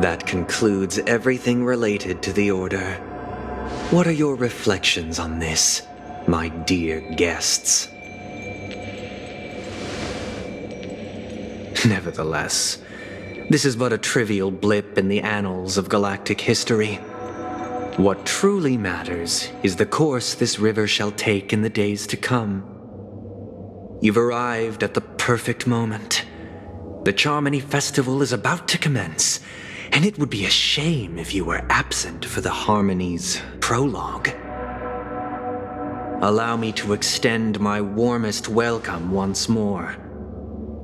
That concludes everything related to the Order. What are your reflections on this, my dear guests? Nevertheless, this is but a trivial blip in the annals of galactic history. What truly matters is the course this river shall take in the days to come. You've arrived at the perfect moment. The Charmony Festival is about to commence, and it would be a shame if you were absent for the Harmony's prologue. Allow me to extend my warmest welcome once more.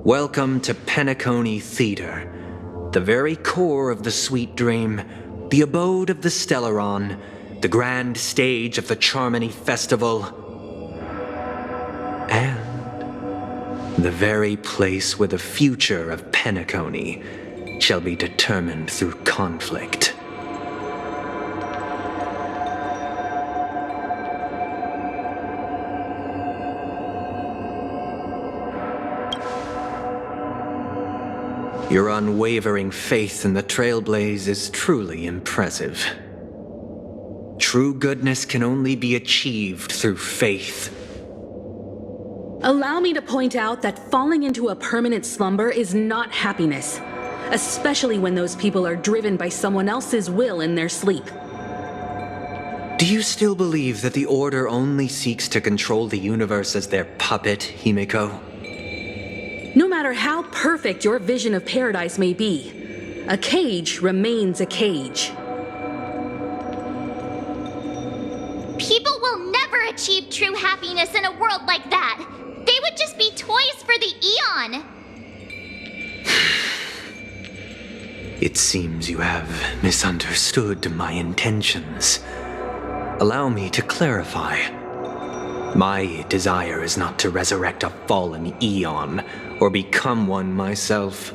Welcome to Penacony Theater, the very core of the Sweet Dream, the abode of the Stellaron, the grand stage of the Charmony Festival, and the very place where the future of Penacony shall be determined through conflict. Your unwavering faith in the Trailblaze is truly impressive. True goodness can only be achieved through faith. Allow me to point out that falling into a permanent slumber is not happiness, especially when those people are driven by someone else's will in their sleep. Do you still believe that the Order only seeks to control the universe as their puppet, Himiko? No matter how perfect your vision of paradise may be, a cage remains a cage. People will never achieve true happiness in a world like that. They would just be toys for the Eon. It seems you have misunderstood my intentions. Allow me to clarify. My desire is not to resurrect a fallen Eon, or become one myself.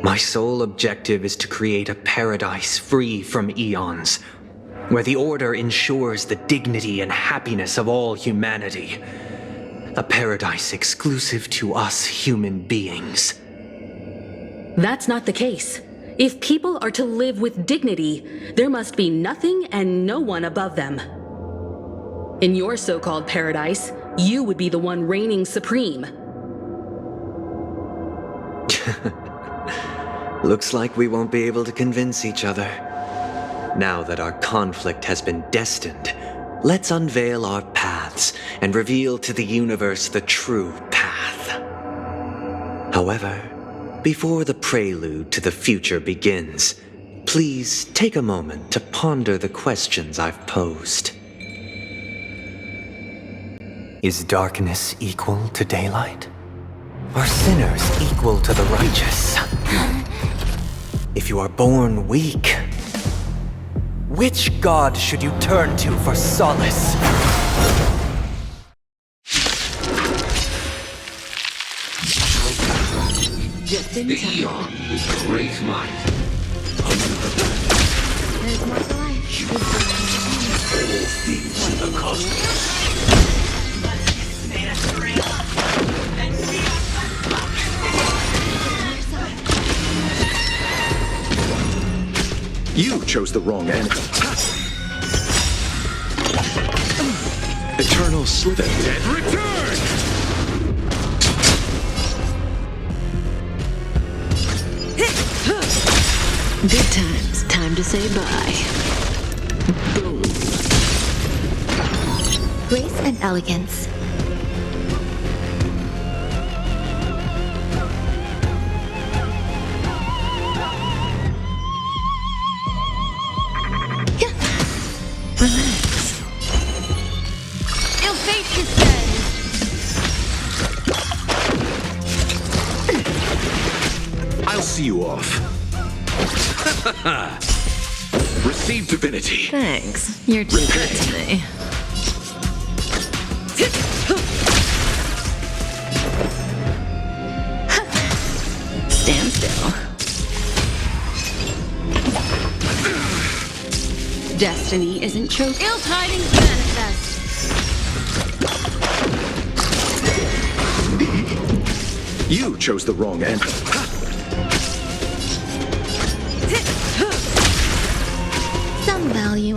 My sole objective is to create a paradise free from Eons, where the Order ensures the dignity and happiness of all humanity. A paradise exclusive to us human beings. That's not the case. If people are to live with dignity, there must be nothing and no one above them. In your so-called paradise, you would be the one reigning supreme. Looks like we won't be able to convince each other. Now that our conflict has been destined, let's unveil our paths and reveal to the universe the true path. However, before the prelude to the future begins, please take a moment to ponder the questions I've posed. Is darkness equal to daylight? Are sinners equal to the righteous? If you are born weak, which god should you turn to for solace? Just in The time. Eon is great might. There's more to life. All things in the cosmos. You chose the wrong enemy. Eternal slip. The dead return! Good times. Time to say bye. Boom. Grace and elegance. Relax. Ill fate descends. I'll see you off. Receive divinity. Thanks. You're too good to me. Stand still. Destiny isn't chosen. Ill tidings manifest. You chose the wrong enemy.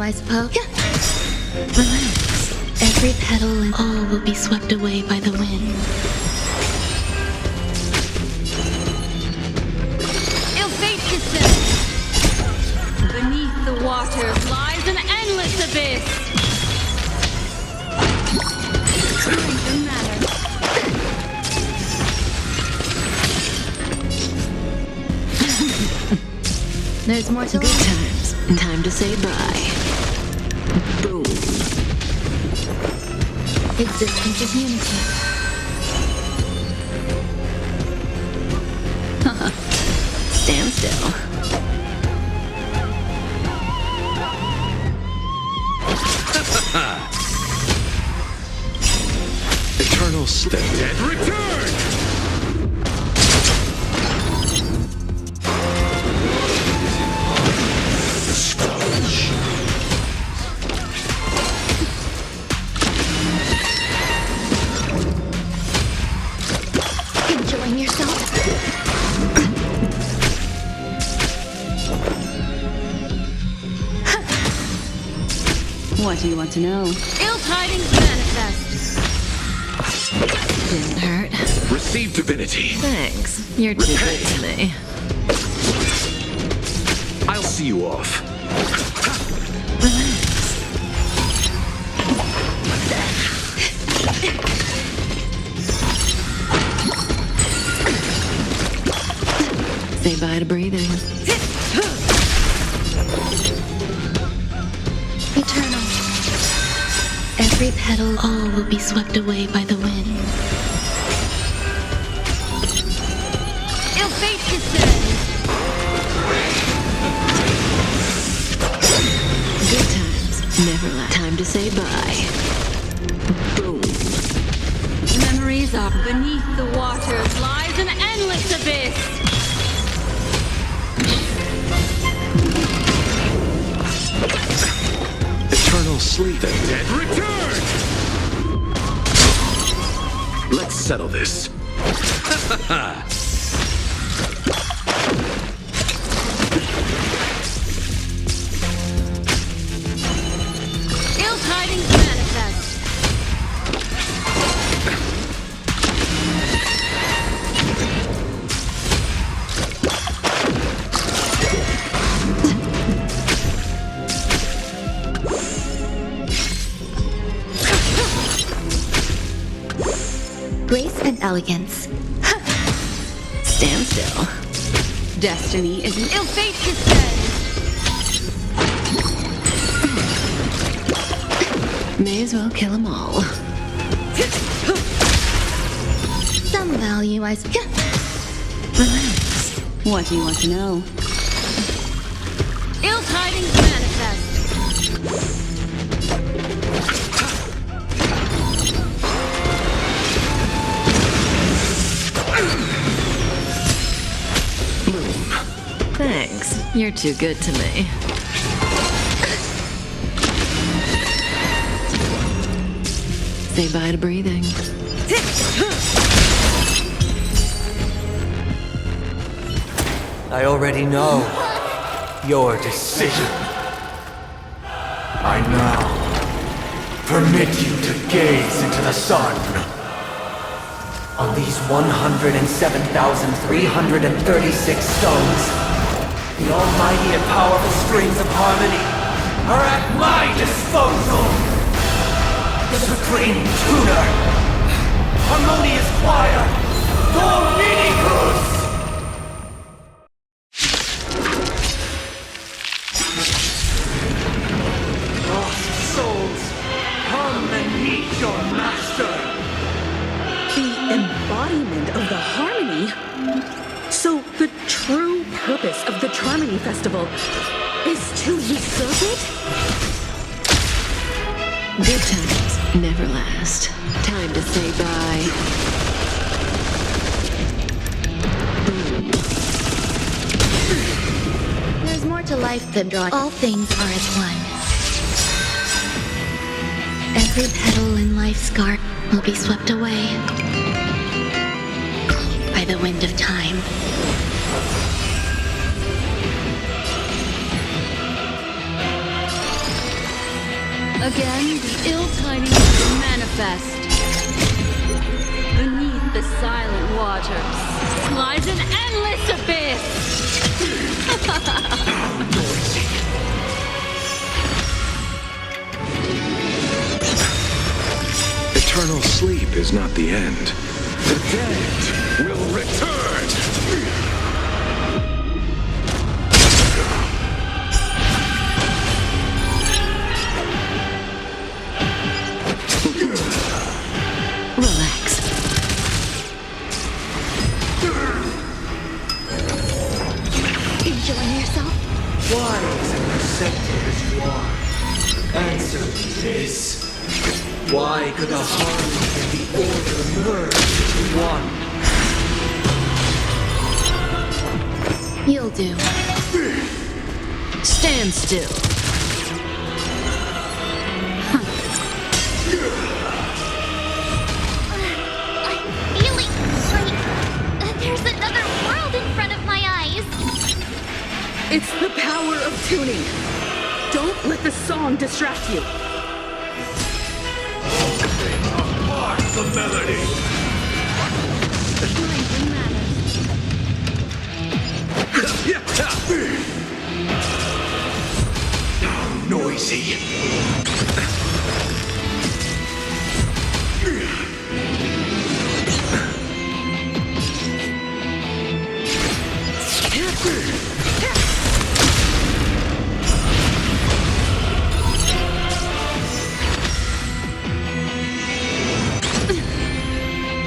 I suppose. Relax. Every petal and all will be swept away by the wind. Ill fate descends. Beneath the waters lies an endless abyss. Doesn't matter. There's more to Good times. Time to say bye. Boom. Existence is unity. Stand still. Eternal sleep. The dead return! Enjoying yourself? What do you want to know? Ill tidings manifest. Didn't hurt. Receive divinity. Thanks. You're too good to me. I'll see you off. Relax. Say bye to breathing. Eternal. Every petal, all will be swept away by the wind. Ill fate descends. Good times. Never last. Time to say bye. Boom. Memories are beneath the waters lies an endless abyss. Eternal sleep. The dead return! Let's settle this. Ill tidings manifest. Grace and elegance. Stand still. Destiny is an ill fate descends. May as well kill them all. Some value, I suppose. Relax. What do you want to know? Ill tidings manifest. Thanks. You're too good to me. Say bye to breathing. I already know your decision. I now permit you to gaze into the sun. On these 107,336 stones, the almighty and powerful strings of harmony are at my disposal. The supreme tuner, harmonious choir, Dominicus! Lost souls, come and meet your master. The embodiment of the harmony? So the true purpose of the Trimony Festival is to usurp it? Good times never last. Time to say bye. Boom. There's more to life than drawing. All things are as one. Every petal in life's scar will be swept away by the wind of time. Again, the ill tidings manifest. Beneath the silent waters lies an endless abyss. Eternal sleep is not the end. The dead will return! Relax. Enjoying yourself? Why is it accepted as you are? Answer me this. Why could the harmony and the order merge into one? You'll do. Stand still. I'm feeling like there's another world in front of my eyes. It's the power of tuning. Don't let the song distract you. Mark the melody. How noisy.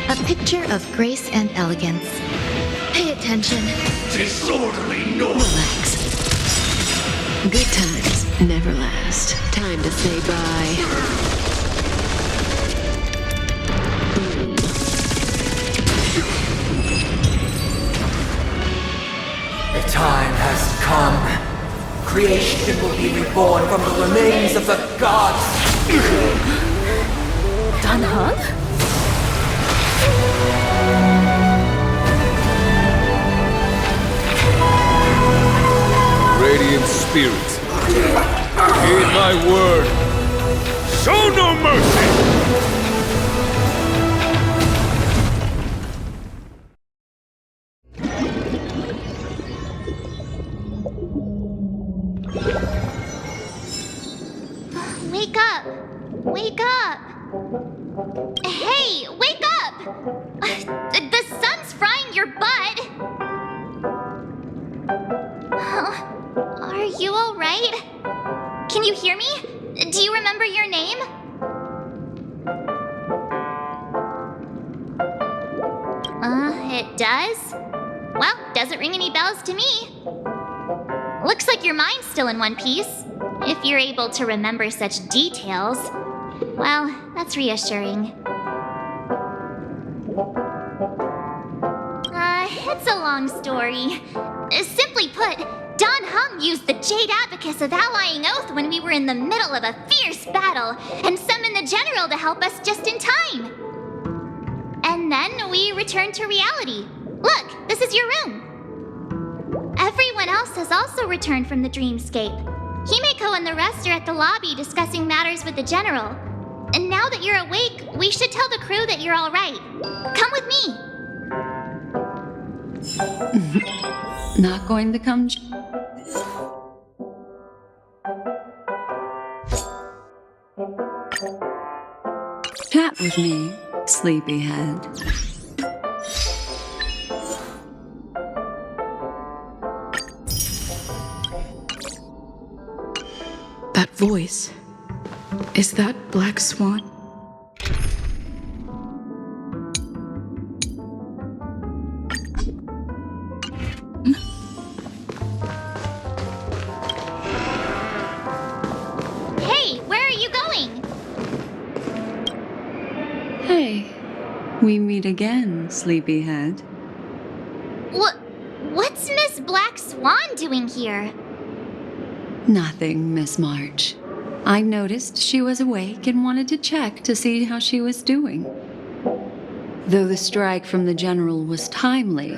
A picture of grace and elegance. Pay attention. Disorderly noise. Relax. Good times never last. Time to say bye. The time has come. Creation will be reborn from the remains of the gods. Danheng? Radiant spirit, heed my word. Show no mercy! Wake up! Wake up! Hey, wake up! The sun's frying your butt! Are you alright? Can you hear me? Do you remember your name? It does? Well, doesn't ring any bells to me. Looks like your mind's still in one piece. If you're able to remember such details. Well, that's reassuring. It's a long story. Simply put, Don Hung used the Jade Abacus of Allying Oath when we were in the middle of a fierce battle and summoned the general to help us just in time. And then we returned to reality. Look, this is your room. Everyone else has also returned from the dreamscape. Himeko and the rest are at the lobby discussing matters with the general. And now that you're awake, we should tell the crew that you're all right. Come with me. Not going to come. Chat with me, sleepyhead. That voice. Is that Black Swan? Hey, where are you going? Hey, we meet again, sleepyhead. What's Miss Black Swan doing here? Nothing, Miss March. I noticed she was awake and wanted to check to see how she was doing. Though the strike from the general was timely,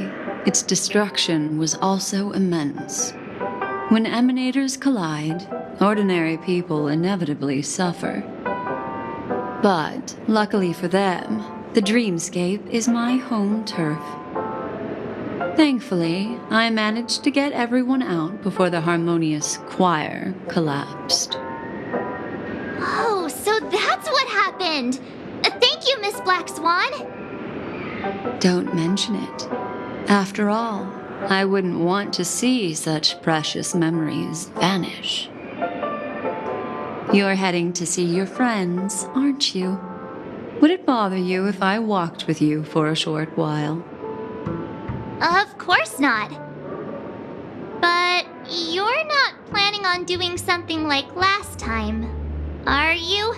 its destruction was also immense. When emanators collide, ordinary people inevitably suffer. But, luckily for them, the dreamscape is my home turf. Thankfully, I managed to get everyone out before the harmonious choir collapsed. Oh, so that's what happened! Thank you, Miss Black Swan! Don't mention it. After all, I wouldn't want to see such precious memories vanish. You're heading to see your friends, aren't you? Would it bother you if I walked with you for a short while? Of course not. But you're not planning on doing something like last time, are you?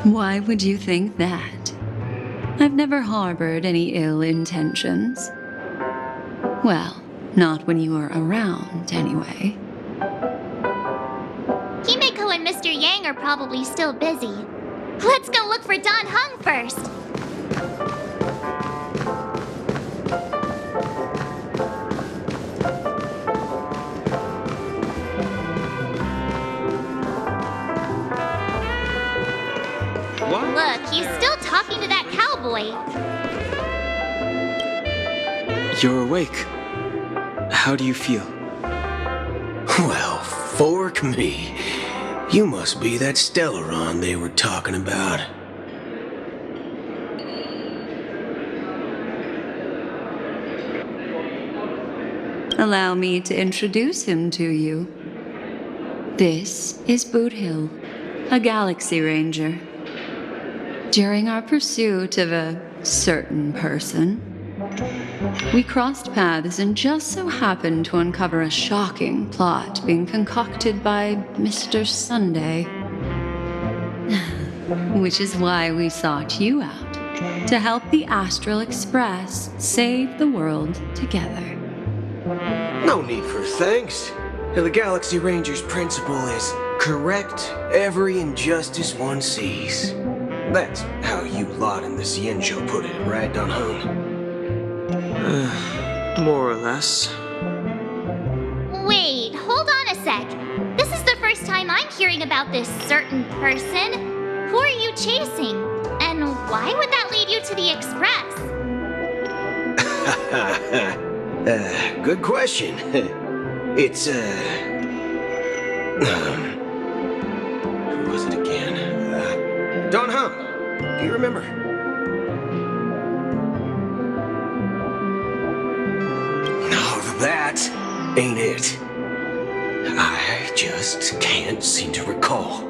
Why would you think that? I've never harbored any ill intentions. Well, not when you were around, anyway. Himeko and Mr. Yang are probably still busy. Let's go look for Don Hung first. What? Look, he's still talking to that cowboy. You're awake. How do you feel? Well, fork me. You must be that Stellaron they were talking about. Allow me to introduce him to you. This is Boot Hill, a Galaxy Ranger. During our pursuit of a certain person, we crossed paths and just so happened to uncover a shocking plot being concocted by Mr. Sunday. Which is why we sought you out, to help the Astral Express save the world together. No need for thanks. The Galaxy Ranger's principle is correct every injustice one sees. That's how you lot in the Cienjo put it, right, Don Hung? More or less. Wait, hold on a sec. This is the first time I'm hearing about this certain person. Who are you chasing? And why would that lead you to the Express? Good question. It's, who was it again? Don Hum. Do you remember? No, that ain't it. I just can't seem to recall.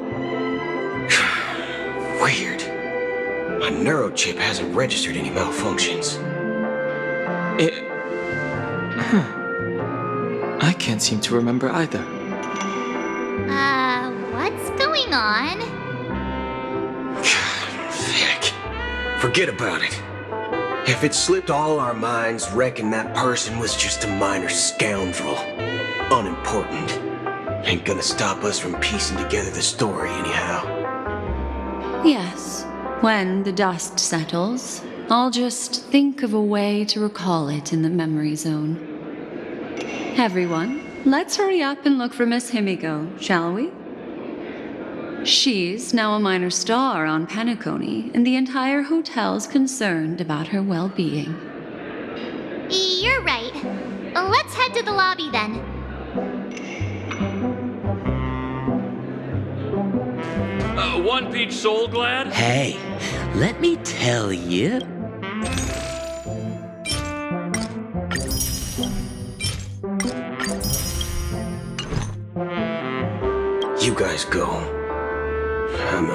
Weird. My neurochip hasn't registered any malfunctions. I can't seem to remember either. What's going on? Heck. Forget about it. If it slipped all our minds, reckon that person was just a minor scoundrel. Unimportant. Ain't gonna stop us from piecing together the story anyhow. Yes, when the dust settles, I'll just think of a way to recall it in the memory zone. Everyone, let's hurry up and look for Miss Himiko, shall we? She's now a minor star on Penacony, and the entire hotel's concerned about her well-being. You're right. Let's head to the lobby then. One peach soul glad? Hey, let me tell you. You guys go. I'm,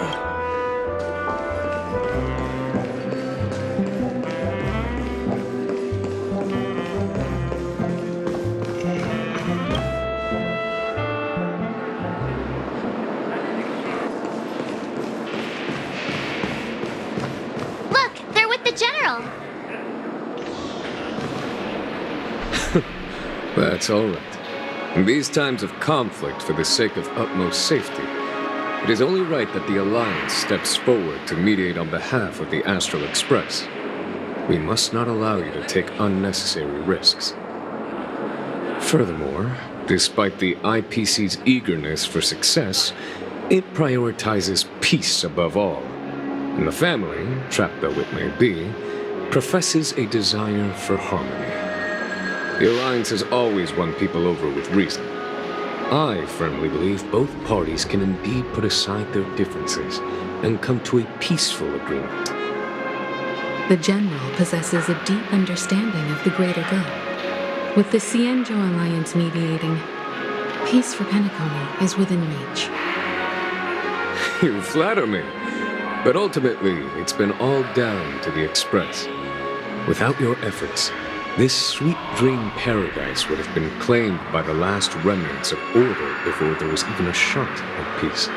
Look, they're with the General. That's all right. In these times of conflict, for the sake of utmost safety, it is only right that the Alliance steps forward to mediate on behalf of the Astral Express. We must not allow you to take unnecessary risks. Furthermore, despite the IPC's eagerness for success, it prioritizes peace above all. And the family, trapped though it may be, professes a desire for harmony. The Alliance has always won people over with reason. I firmly believe both parties can indeed put aside their differences and come to a peaceful agreement. The General possesses a deep understanding of the greater good. With the Cienjo Alliance mediating, peace for Penacony is within reach. You flatter me. But ultimately, it's been all down to the Express. Without your efforts, this sweet dream paradise would have been claimed by the last remnants of order before there was even a shot at peace.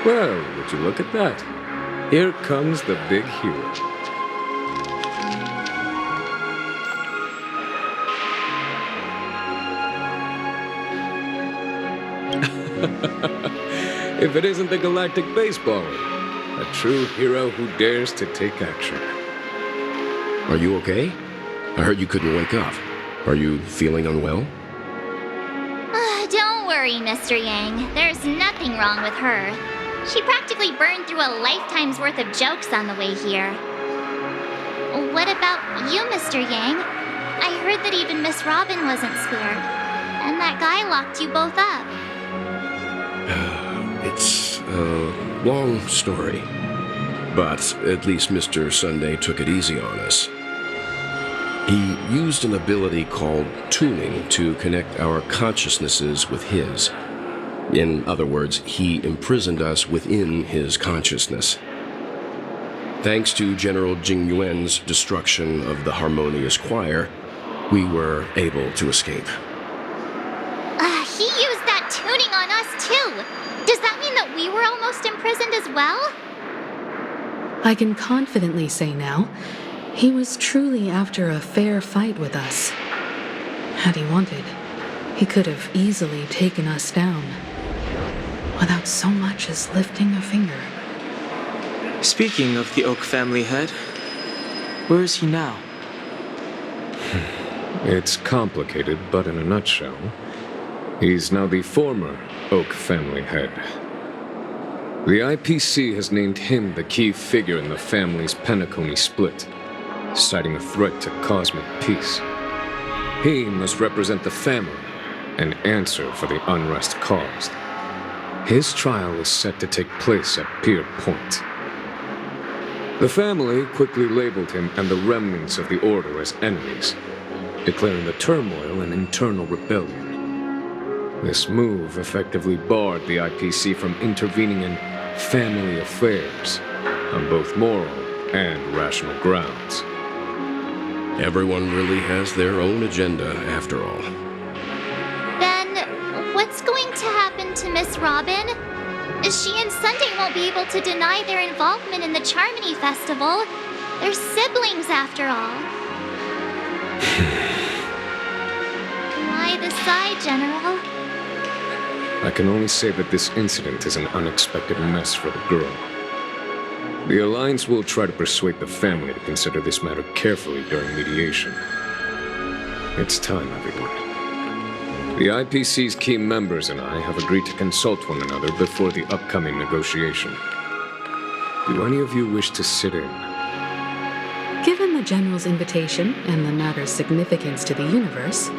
Well, would you look at that? Here comes the big hero. If it isn't the galactic baseballer, a true hero who dares to take action. Are you okay? I heard you couldn't wake up. Are you feeling unwell? Don't worry, Mr. Yang. There's nothing wrong with her. She practically burned through a lifetime's worth of jokes on the way here. What about you, Mr. Yang? I heard that even Miss Robin wasn't spared. And that guy locked you both up. It's a long story. But at least Mr. Sunday took it easy on us. He used an ability called tuning to connect our consciousnesses with his. In other words, he imprisoned us within his consciousness. Thanks to General Jing Yuan's destruction of the Harmonious Choir, we were able to escape. He used that tuning on us too. Does that mean that we were almost imprisoned as well? I can confidently say now, he was truly after a fair fight with us. Had he wanted, he could have easily taken us down, without so much as lifting a finger. Speaking of the Oak family head, where is he now? It's complicated, but in a nutshell, he's now the former Oak family head. The IPC has named him the key figure in the family's Penacony split, citing a threat to cosmic peace. He must represent the family and answer for the unrest caused. His trial is set to take place at Pier Point. The family quickly labeled him and the remnants of the Order as enemies, declaring the turmoil an internal rebellion. This move effectively barred the IPC from intervening in family affairs on both moral and rational grounds. Everyone really has their own agenda, after all. Then, what's going to happen to Miss Robin? She and Sunday won't be able to deny their involvement in the Charmony Festival. They're siblings, after all. Why the sigh, General? I can only say that this incident is an unexpected mess for the girl. The Alliance will try to persuade the family to consider this matter carefully during mediation. It's time, everyone. The IPC's key members and I have agreed to consult one another before the upcoming negotiation. Do any of you wish to sit in? Given the General's invitation and the matter's significance to the universe,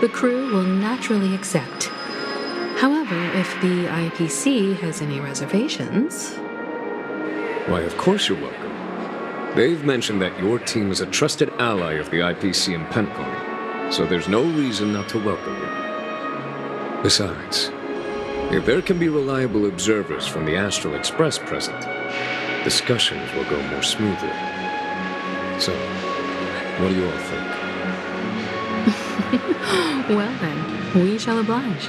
the crew will naturally accept. However, if the IPC has any reservations... Why, of course you're welcome. They've mentioned that your team is a trusted ally of the IPC in Penacony, so there's no reason not to welcome you. Besides, if there can be reliable observers from the Astral Express present, discussions will go more smoothly. So, what do you all think? Well then, we shall oblige.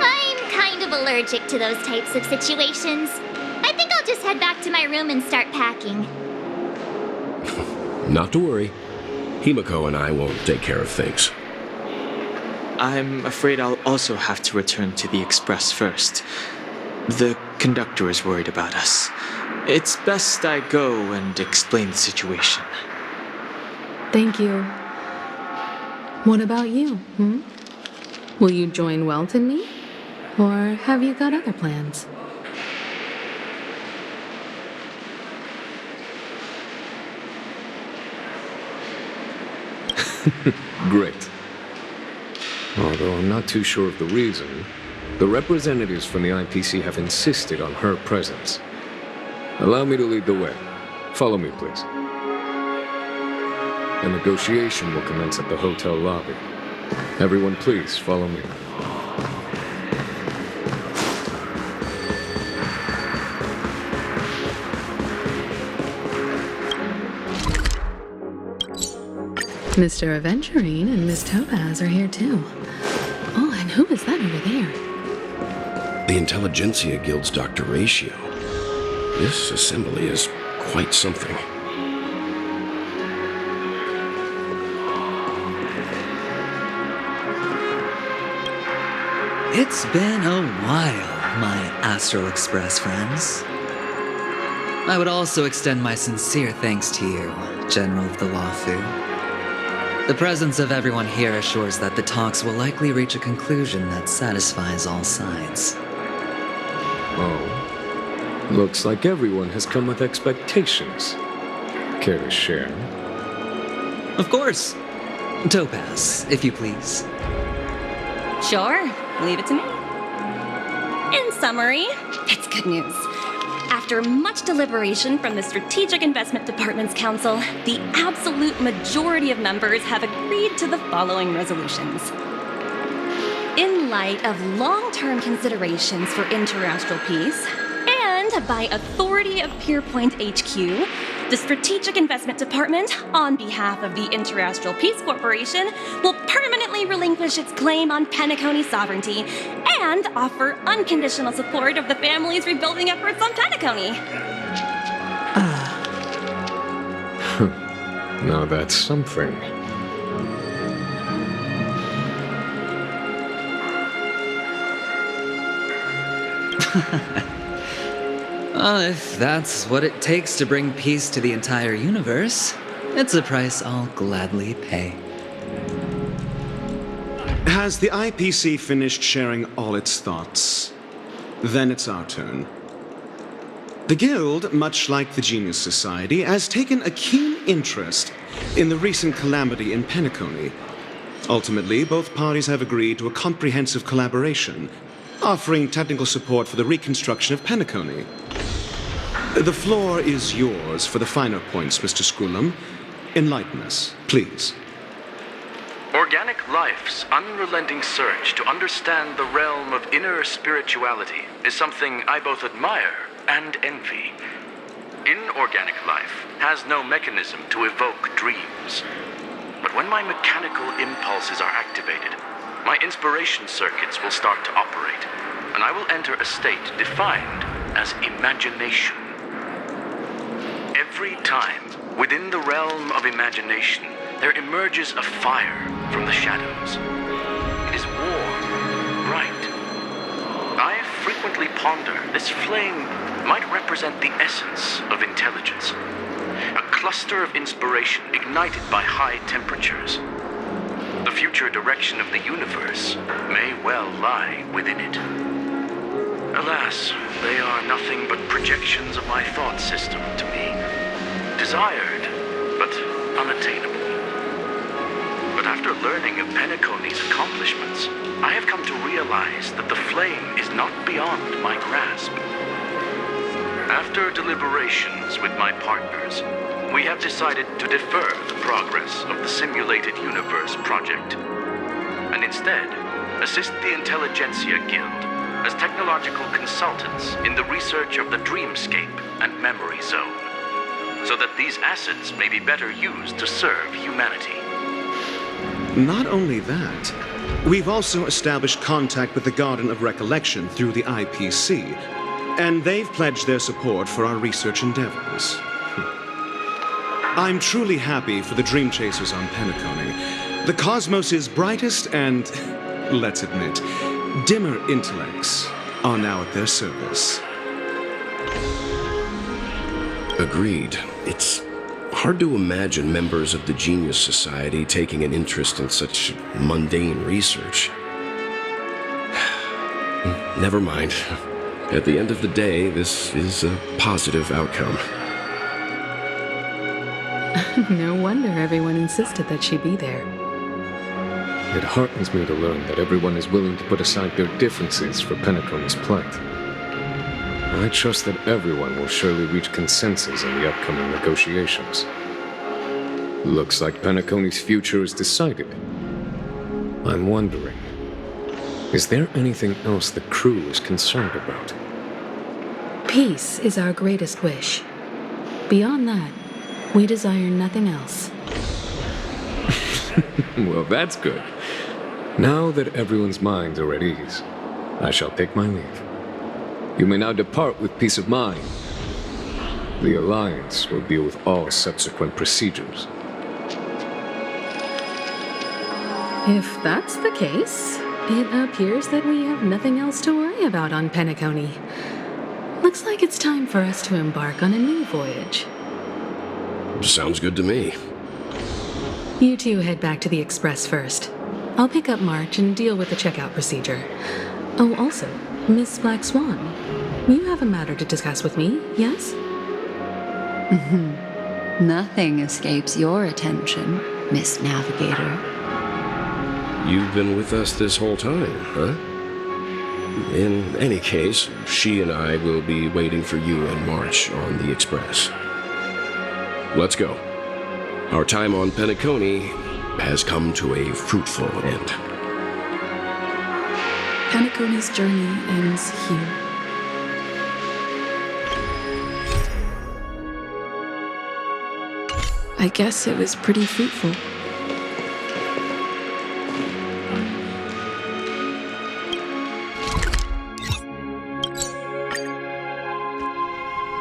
I'm kind of allergic to those types of situations. I think I'll just head back to my room and start packing. Not to worry. Himiko and I will take care of things. I'm afraid I'll also have to return to the Express first. The conductor is worried about us. It's best I go and explain the situation. Thank you. What about you, Will you join Welt and me? Or have you got other plans? Great. Although I'm not too sure of the reason, the representatives from the IPC have insisted on her presence. Allow me to lead the way. Follow me, please. The negotiation will commence at the hotel lobby. Everyone, please follow me. Mr. Aventurine and Miss Topaz are here too. Oh, and who is that over there? The Intelligentsia Guild's Dr. Ratio. This assembly is quite something. It's been a while, my Astral Express friends. I would also extend my sincere thanks to you, General of the Wafu. The presence of everyone here assures that the talks will likely reach a conclusion that satisfies all sides. Oh. Looks like everyone has come with expectations. Care to share? Of course. Topaz, if you please. Sure, leave it to me. In summary, it's good news. After much deliberation from the Strategic Investment Department's Council, the absolute majority of members have agreed to the following resolutions. In light of long-term considerations for interastral peace, and by authority of Pierpoint HQ, the Strategic Investment Department, on behalf of the Interastral Peace Corporation, will permanently relinquish its claim on Penacony sovereignty and offer unconditional support of the family's rebuilding efforts on Penacony. Now that's something. Well, if that's what it takes to bring peace to the entire universe, it's a price I'll gladly pay. Has the IPC finished sharing all its thoughts? Then it's our turn. The Guild, much like the Genius Society, has taken a keen interest in the recent calamity in Penacony. Ultimately, both parties have agreed to a comprehensive collaboration, offering technical support for the reconstruction of Penacony. The floor is yours for the finer points, Mr. Skrulum. Enlighten us, please. Organic life's unrelenting search to understand the realm of inner spirituality is something I both admire and envy. Inorganic life has no mechanism to evoke dreams. But when my mechanical impulses are activated, my inspiration circuits will start to operate, and I will enter a state defined as imagination. Every time, within the realm of imagination, there emerges a fire from the shadows. It is warm, bright. I frequently ponder this flame might represent the essence of intelligence, a cluster of inspiration ignited by high temperatures. The future direction of the universe may well lie within it. Alas, they are nothing but projections of my thought system to me. Desired, but unattainable. But after learning of Penacony's accomplishments, I have come to realize that the flame is not beyond my grasp. After deliberations with my partners, we have decided to defer the progress of the Simulated Universe project, and instead assist the Intelligentsia Guild as technological consultants in the research of the Dreamscape and Memory Zone, so that these assets may be better used to serve humanity. Not only that, we've also established contact with the Garden of Recollection through the IPC, and they've pledged their support for our research endeavors. I'm truly happy for the Dream Chasers on Penacony. The cosmos' brightest and, let's admit, dimmer intellects are now at their service. Agreed. It's Hard to imagine members of the Genius Society taking an interest in such mundane research. Never mind. At the end of the day, this is a positive outcome. No wonder everyone insisted that she be there. It heartens me to learn that everyone is willing to put aside their differences for Penacony's plight. I trust that everyone will surely reach consensus in the upcoming negotiations. Looks like Penacony's future is decided. I'm wondering, is there anything else the crew is concerned about? Peace is our greatest wish. Beyond that, we desire nothing else. Well, that's good. Now that everyone's minds are at ease, I shall take my leave. You may now depart with peace of mind. The Alliance will deal with all subsequent procedures. If that's the case, it appears that we have nothing else to worry about on Penacony. Looks like it's time for us to embark on a new voyage. Sounds good to me. You two head back to the Express first. I'll pick up March and deal with the checkout procedure. Oh, also, Miss Black Swan, you have a matter to discuss with me, yes? Nothing escapes your attention, Miss Navigator. You've been with us this whole time, huh? In any case, she and I will be waiting for you in March on the Express. Let's go. Our time on Penacony has come to a fruitful end. Penacony's journey ends here. I guess it was pretty fruitful.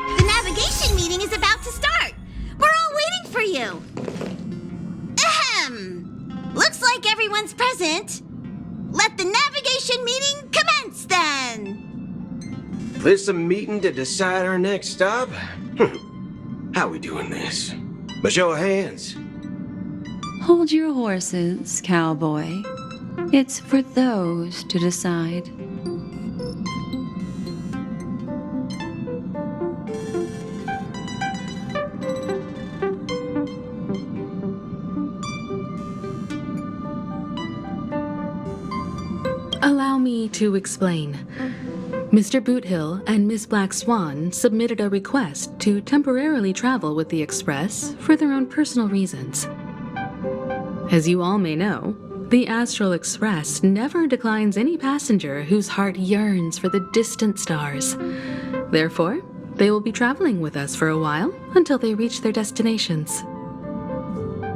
The navigation meeting is about to start. We're all waiting for you. Ahem. Looks like everyone's present. Let the navigation meeting commence then. This a meeting to decide our next stop? How we doing this? By show of hands. Hold your horses, cowboy. It's for those to decide. Allow me to explain. Mr. Boothill and Miss Black Swan submitted a request to temporarily travel with the Express for their own personal reasons. As you all may know, the Astral Express never declines any passenger whose heart yearns for the distant stars. Therefore, they will be traveling with us for a while until they reach their destinations.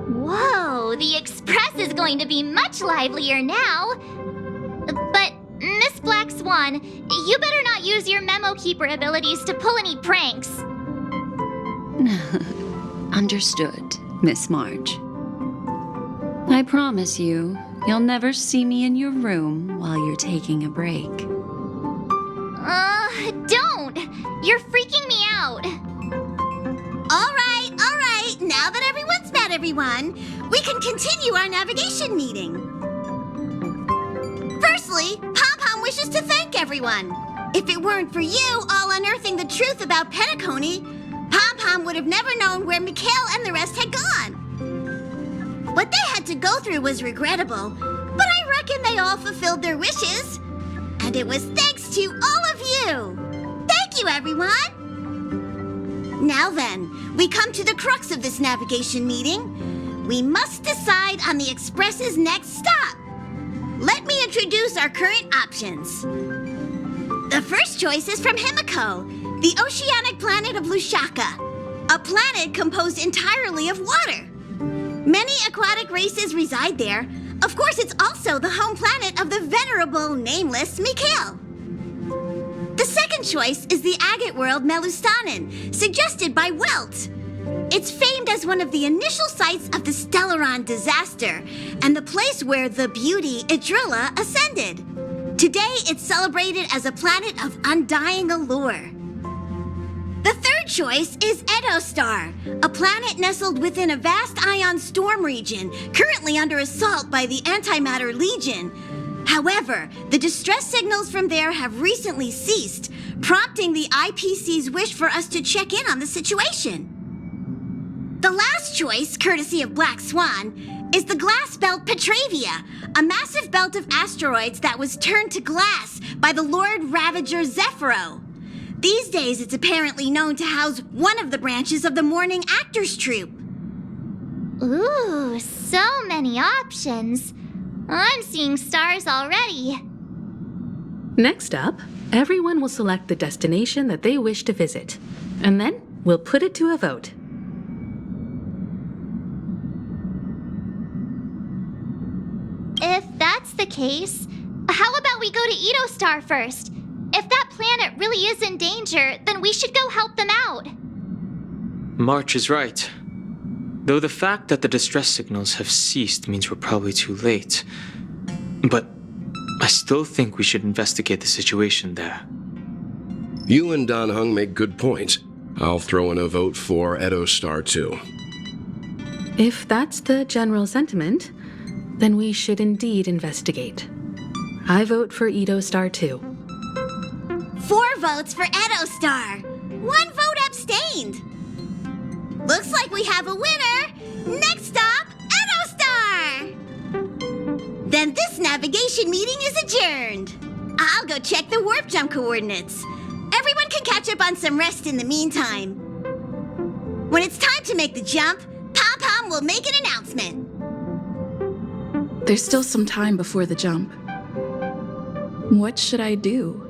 Whoa, the Express is going to be much livelier now. But, Miss Black Swan, you better not use your memo keeper abilities to pull any pranks. Understood, Miss March. I promise you, you'll never see me in your room while you're taking a break. Don't! You're freaking me out. All right. Now that everyone's met everyone, we can continue our navigation meeting. Firstly, Pom-Pom wishes to thank everyone. If it weren't for you all unearthing the truth about Penacony, Pom-Pom would have never known where Mikhail and the rest had gone. What they had to go through was regrettable, but I reckon they all fulfilled their wishes. And it was thanks to all of you. Thank you, everyone. Now then, we come to the crux of this navigation meeting. We must decide on the Express's next stop. Let me introduce our current options. The first choice is from Himiko, the oceanic planet of Lushaka, a planet composed entirely of water. Many aquatic races reside there. Of course, it's also the home planet of the venerable, nameless Mikhail. The second choice is the agate world Melustanen, suggested by Welt. It's famed as one of the initial sites of the Stellaron disaster and the place where the beauty Idrilla ascended. Today, it's celebrated as a planet of undying allure. The third third choice is Edostar, a planet nestled within a vast ion storm region, currently under assault by the Antimatter Legion. However, the distress signals from there have recently ceased, prompting the IPC's wish for us to check in on the situation. The last choice, courtesy of Black Swan, is the glass belt Petravia, a massive belt of asteroids that was turned to glass by the Lord Ravager Zephyro. These days, it's apparently known to house one of the branches of the Morning Actors Troupe. Ooh, so many options. I'm seeing stars already. Next up, everyone will select the destination that they wish to visit, and then we'll put it to a vote. If that's the case, how about we go to Edostar first? If that planet really is in danger, then we should go help them out. March is right. Though the fact that the distress signals have ceased means we're probably too late. But I still think we should investigate the situation there. You and Don Hung make good points. I'll throw in a vote for Edostar too. If that's the general sentiment, then we should indeed investigate. I vote for Edostar too. 4 votes for Edostar. 1 vote abstained. Looks like we have a winner. Next stop, Edostar! Then this navigation meeting is adjourned. I'll go check the warp jump coordinates. Everyone can catch up on some rest in the meantime. When it's time to make the jump, Pom-Pom will make an announcement. There's still some time before the jump. What should I do?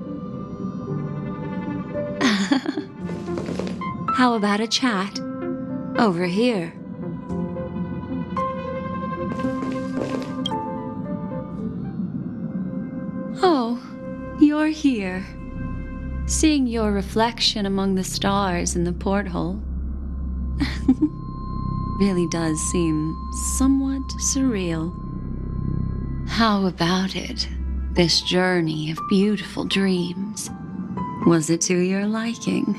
How about a chat? Over here. Oh, you're here. Seeing your reflection among the stars in the porthole really does seem somewhat surreal. How about it? This journey of beautiful dreams. Was it to your liking?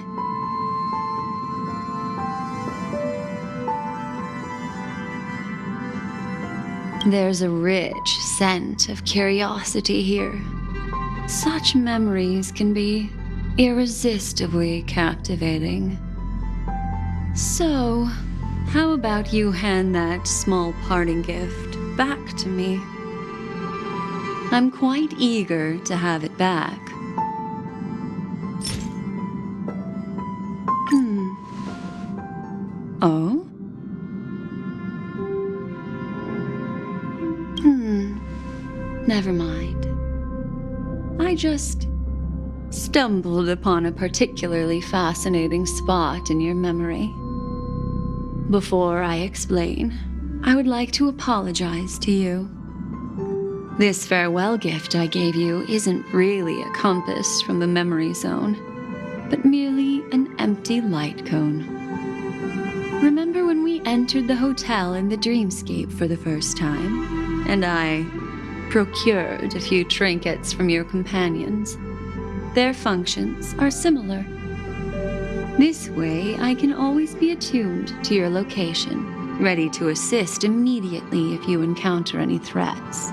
There's a rich scent of curiosity here. Such memories can be irresistibly captivating. So, how about you hand that small parting gift back to me? I'm quite eager to have it back. Oh? Never mind. I just stumbled upon a particularly fascinating spot in your memory. Before I explain, I would like to apologize to you. This farewell gift I gave you isn't really a compass from the memory zone, but merely an empty light cone. Remember when we entered the hotel in the dreamscape for the first time, and I procured a few trinkets from your companions? Their functions are similar. This way, I can always be attuned to your location, ready to assist immediately if you encounter any threats.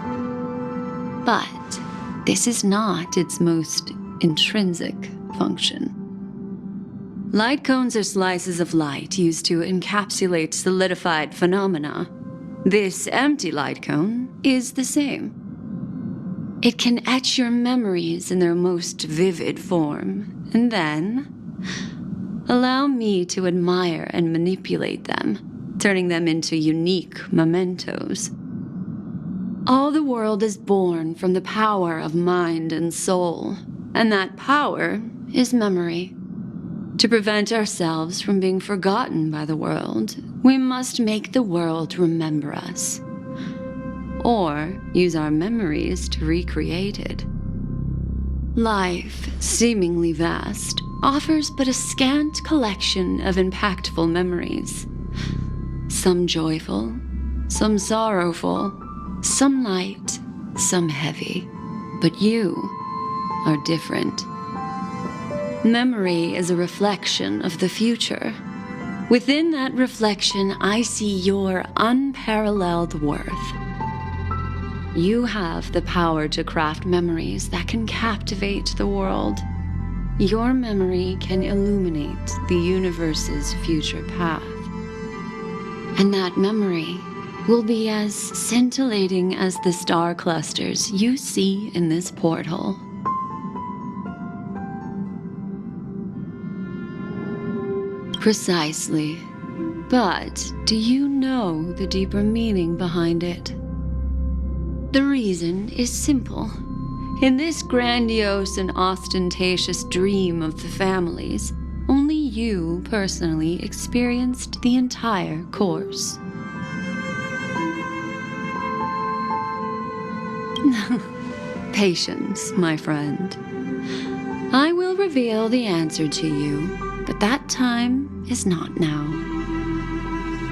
But this is not its most intrinsic function. Light cones are slices of light used to encapsulate solidified phenomena. This empty light cone is the same. It can etch your memories in their most vivid form, and then allow me to admire and manipulate them, turning them into unique mementos. All the world is born from the power of mind and soul, and that power is memory. To prevent ourselves from being forgotten by the world, we must make the world remember us, or use our memories to recreate it. Life, seemingly vast, offers but a scant collection of impactful memories. Some joyful, some sorrowful, some light, some heavy. But you are different. Memory is a reflection of the future. Within that reflection, I see your unparalleled worth. You have the power to craft memories that can captivate the world. Your memory can illuminate the universe's future path. And that memory will be as scintillating as the star clusters you see in this porthole. Precisely. But do you know the deeper meaning behind it? The reason is simple. In this grandiose and ostentatious dream of the families, only you personally experienced the entire course. Patience, my friend. I will reveal the answer to you, but that time is not now.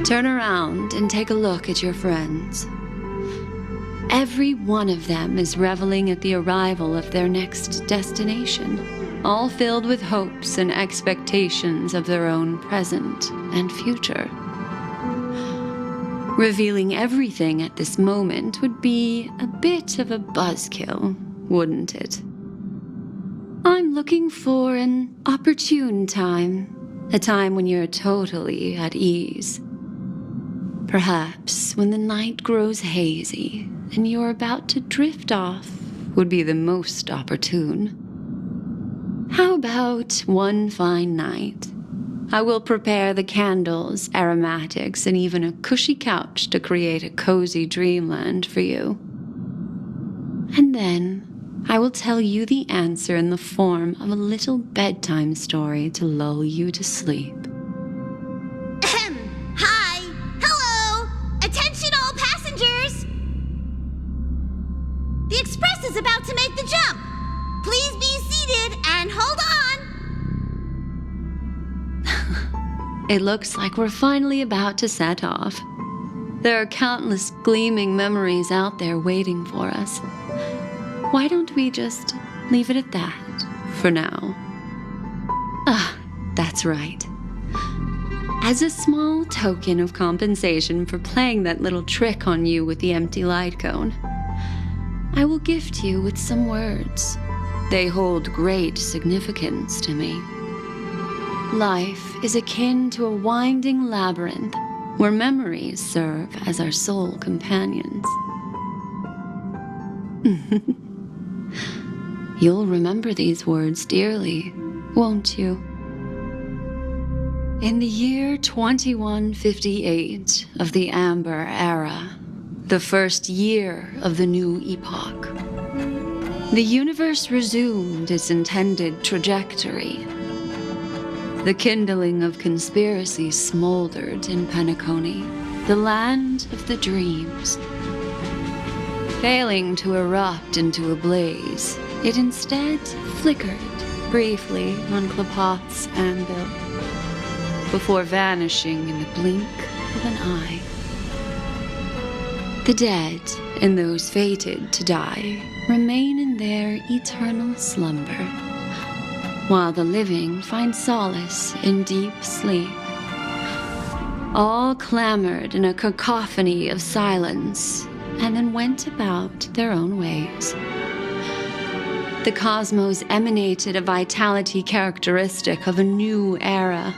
Turn around and take a look at your friends. Every one of them is reveling at the arrival of their next destination, all filled with hopes and expectations of their own present and future. Revealing everything at this moment would be a bit of a buzzkill, wouldn't it? I'm looking for an opportune time, a time when you're totally at ease. Perhaps when the night grows hazy and you're about to drift off would be the most opportune. How about one fine night? I will prepare the candles, aromatics, and even a cushy couch to create a cozy dreamland for you. And then I will tell you the answer in the form of a little bedtime story to lull you to sleep. Hi! Hello! Attention all passengers! The express is about to make the jump. Please be seated and hold on. It looks like we're finally about to set off. There are countless gleaming memories out there waiting for us. Why don't we just leave it at that for now? Ah, that's right. As a small token of compensation for playing that little trick on you with the empty light cone, I will gift you with some words. They hold great significance to me. Life is akin to a winding labyrinth where memories serve as our sole companions. You'll remember these words dearly, won't you? In the year 2158 of the Amber Era, the first year of the new epoch, the universe resumed its intended trajectory. The kindling of conspiracy smoldered in Penacony, the land of the dreams. Failing to erupt into a blaze, it instead flickered briefly on Klapoth's anvil, before vanishing in the blink of an eye. The dead and those fated to die remain in their eternal slumber, while the living find solace in deep sleep. All clamored in a cacophony of silence, and then went about their own ways. The cosmos emanated a vitality characteristic of a new era,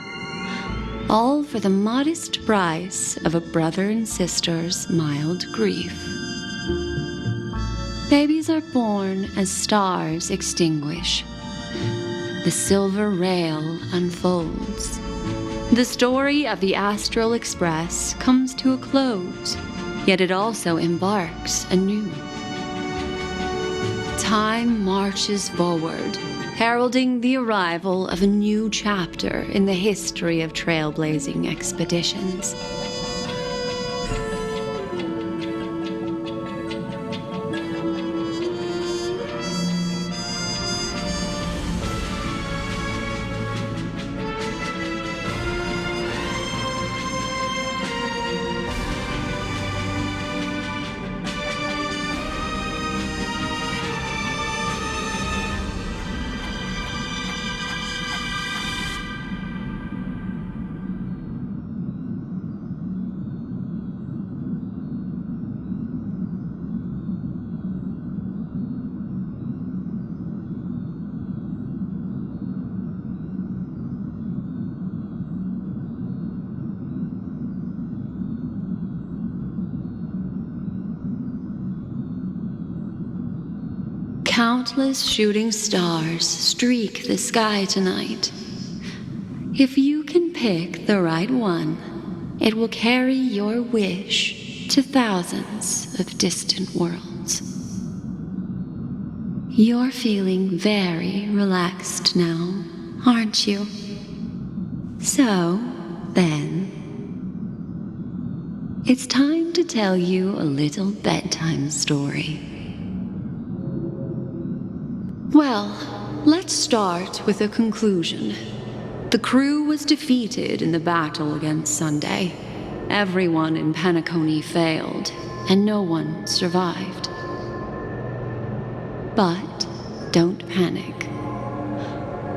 all for the modest price of a brother and sister's mild grief. Babies are born as stars extinguish. The silver rail unfolds. The story of the Astral Express comes to a close, yet it also embarks anew. Time marches forward, heralding the arrival of a new chapter in the history of trailblazing expeditions. Countless shooting stars streak the sky tonight. If you can pick the right one, it will carry your wish to thousands of distant worlds. You're feeling very relaxed now, aren't you? So, then, it's time to tell you a little bedtime story. Well, let's start with a conclusion. The crew was defeated in the battle against Sunday. Everyone in Penacony failed, and no one survived. But don't panic.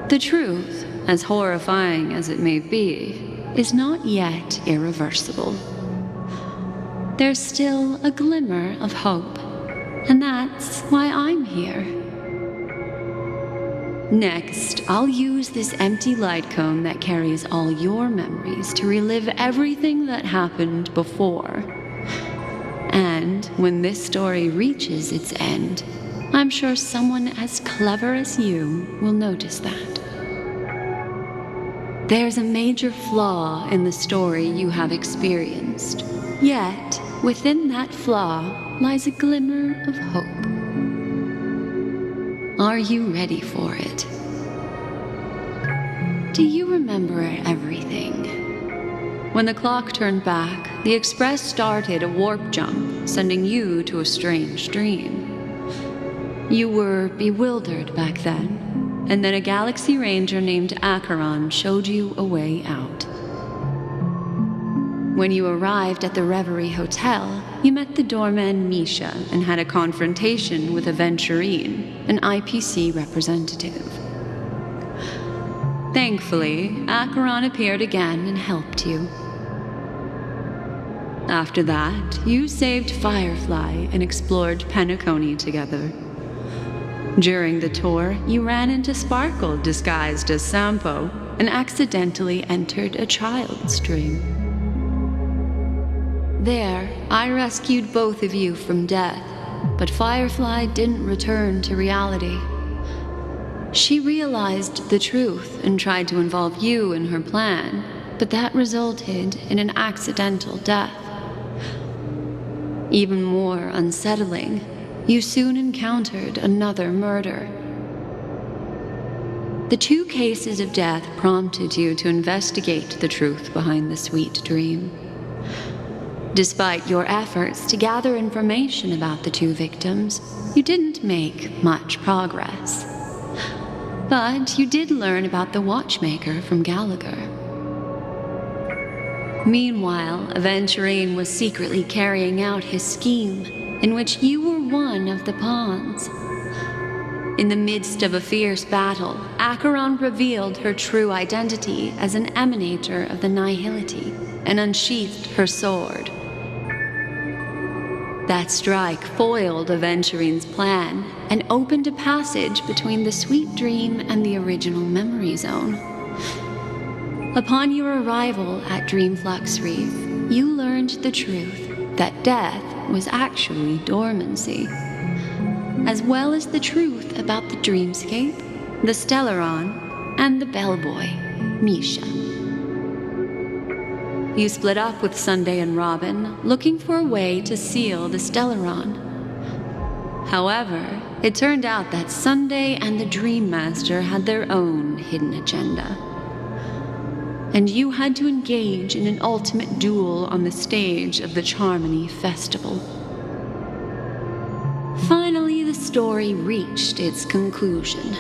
The truth, as horrifying as it may be, is not yet irreversible. There's still a glimmer of hope, and that's why I'm here. Next, I'll use this empty light cone that carries all your memories to relive everything that happened before. And when this story reaches its end, I'm sure someone as clever as you will notice that. There's a major flaw in the story you have experienced, yet within that flaw lies a glimmer of hope. Are you ready for it? Do you remember everything? When the clock turned back, the Express started a warp jump, sending you to a strange dream. You were bewildered back then, and then a Galaxy Ranger named Acheron showed you a way out. When you arrived at the Reverie Hotel, you met the doorman Misha and had a confrontation with Aventurine, an IPC representative. Thankfully, Acheron appeared again and helped you. After that, you saved Firefly and explored Penacony together. During the tour, you ran into Sparkle disguised as Sampo and accidentally entered a child's dream. There, I rescued both of you from death, but Firefly didn't return to reality. She realized the truth and tried to involve you in her plan, but that resulted in an accidental death. Even more unsettling, you soon encountered another murder. The 2 cases of death prompted you to investigate the truth behind the sweet dream. Despite your efforts to gather information about the 2 victims, you didn't make much progress. But you did learn about the watchmaker from Gallagher. Meanwhile, Aventurine was secretly carrying out his scheme, in which you were one of the pawns. In the midst of a fierce battle, Acheron revealed her true identity as an emanator of the Nihility and unsheathed her sword. That strike foiled Aventurine's plan and opened a passage between the sweet dream and the original memory zone. Upon your arrival at Dreamflux Reef, you learned the truth that death was actually dormancy, as well as the truth about the dreamscape, the Stellaron, and the bellboy, Misha. You split up with Sunday and Robin, looking for a way to seal the Stellaron. However, it turned out that Sunday and the Dream Master had their own hidden agenda. And you had to engage in an ultimate duel on the stage of the Charmony Festival. Finally, the story reached its conclusion.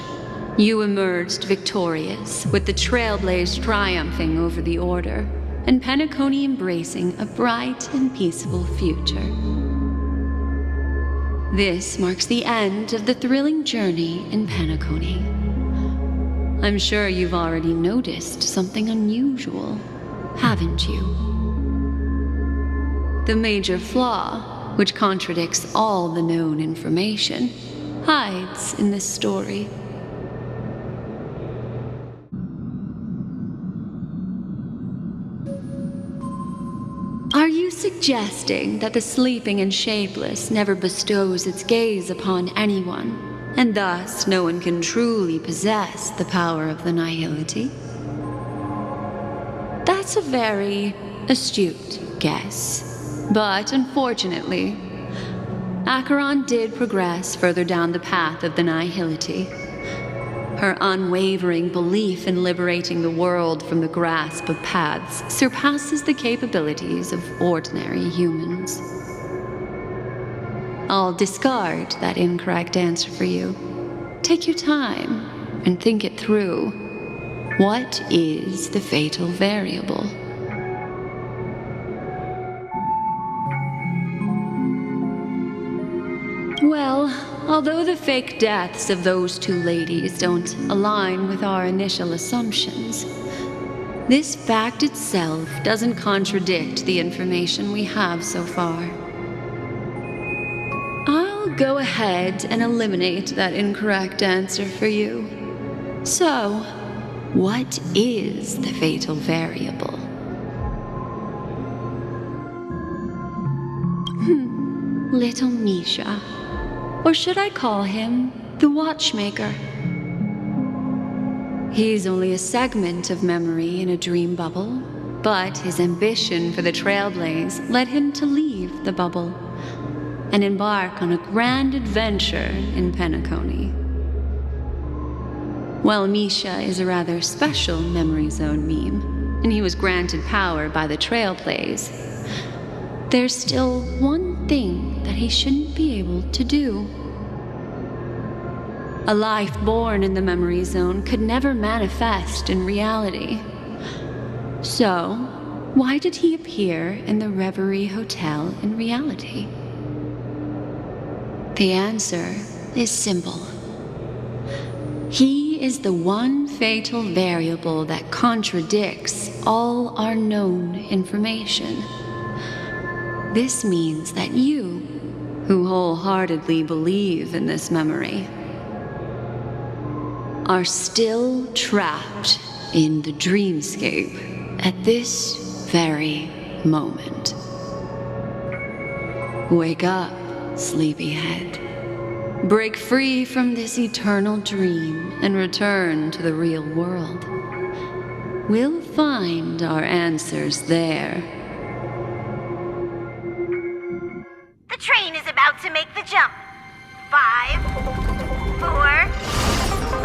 You emerged victorious, with the Trailblaze triumphing over the Order, and Penacony embracing a bright and peaceful future. This marks the end of the thrilling journey in Penacony. I'm sure you've already noticed something unusual, haven't you? The major flaw, which contradicts all the known information, hides in this story. Are you suggesting that the sleeping and shapeless never bestows its gaze upon anyone, and thus no one can truly possess the power of the nihility? That's a very astute guess, but unfortunately, Acheron did progress further down the path of the nihility. Her unwavering belief in liberating the world from the grasp of paths surpasses the capabilities of ordinary humans. I'll discard that incorrect answer for you. Take your time and think it through. What is the fatal variable? Well, although the fake deaths of those two ladies don't align with our initial assumptions, this fact itself doesn't contradict the information we have so far. I'll go ahead and eliminate that incorrect answer for you. So, what is the fatal variable? Little Misha. Or should I call him the Watchmaker? He's only a segment of memory in a dream bubble, but his ambition for the Trailblaze led him to leave the bubble and embark on a grand adventure in Penacony. While Misha is a rather special memory zone meme, and he was granted power by the Trailblaze, there's still one thing that he shouldn't be able to do. A life born in the memory zone could never manifest in reality. So, why did he appear in the Reverie Hotel in reality? The answer is simple. He is the one fatal variable that contradicts all our known information. This means that you, who wholeheartedly believe in this memory, are still trapped in the dreamscape at this very moment. Wake up, sleepyhead. Break free from this eternal dream and return to the real world. We'll find our answers there. The train is about to make the jump. 5, 4,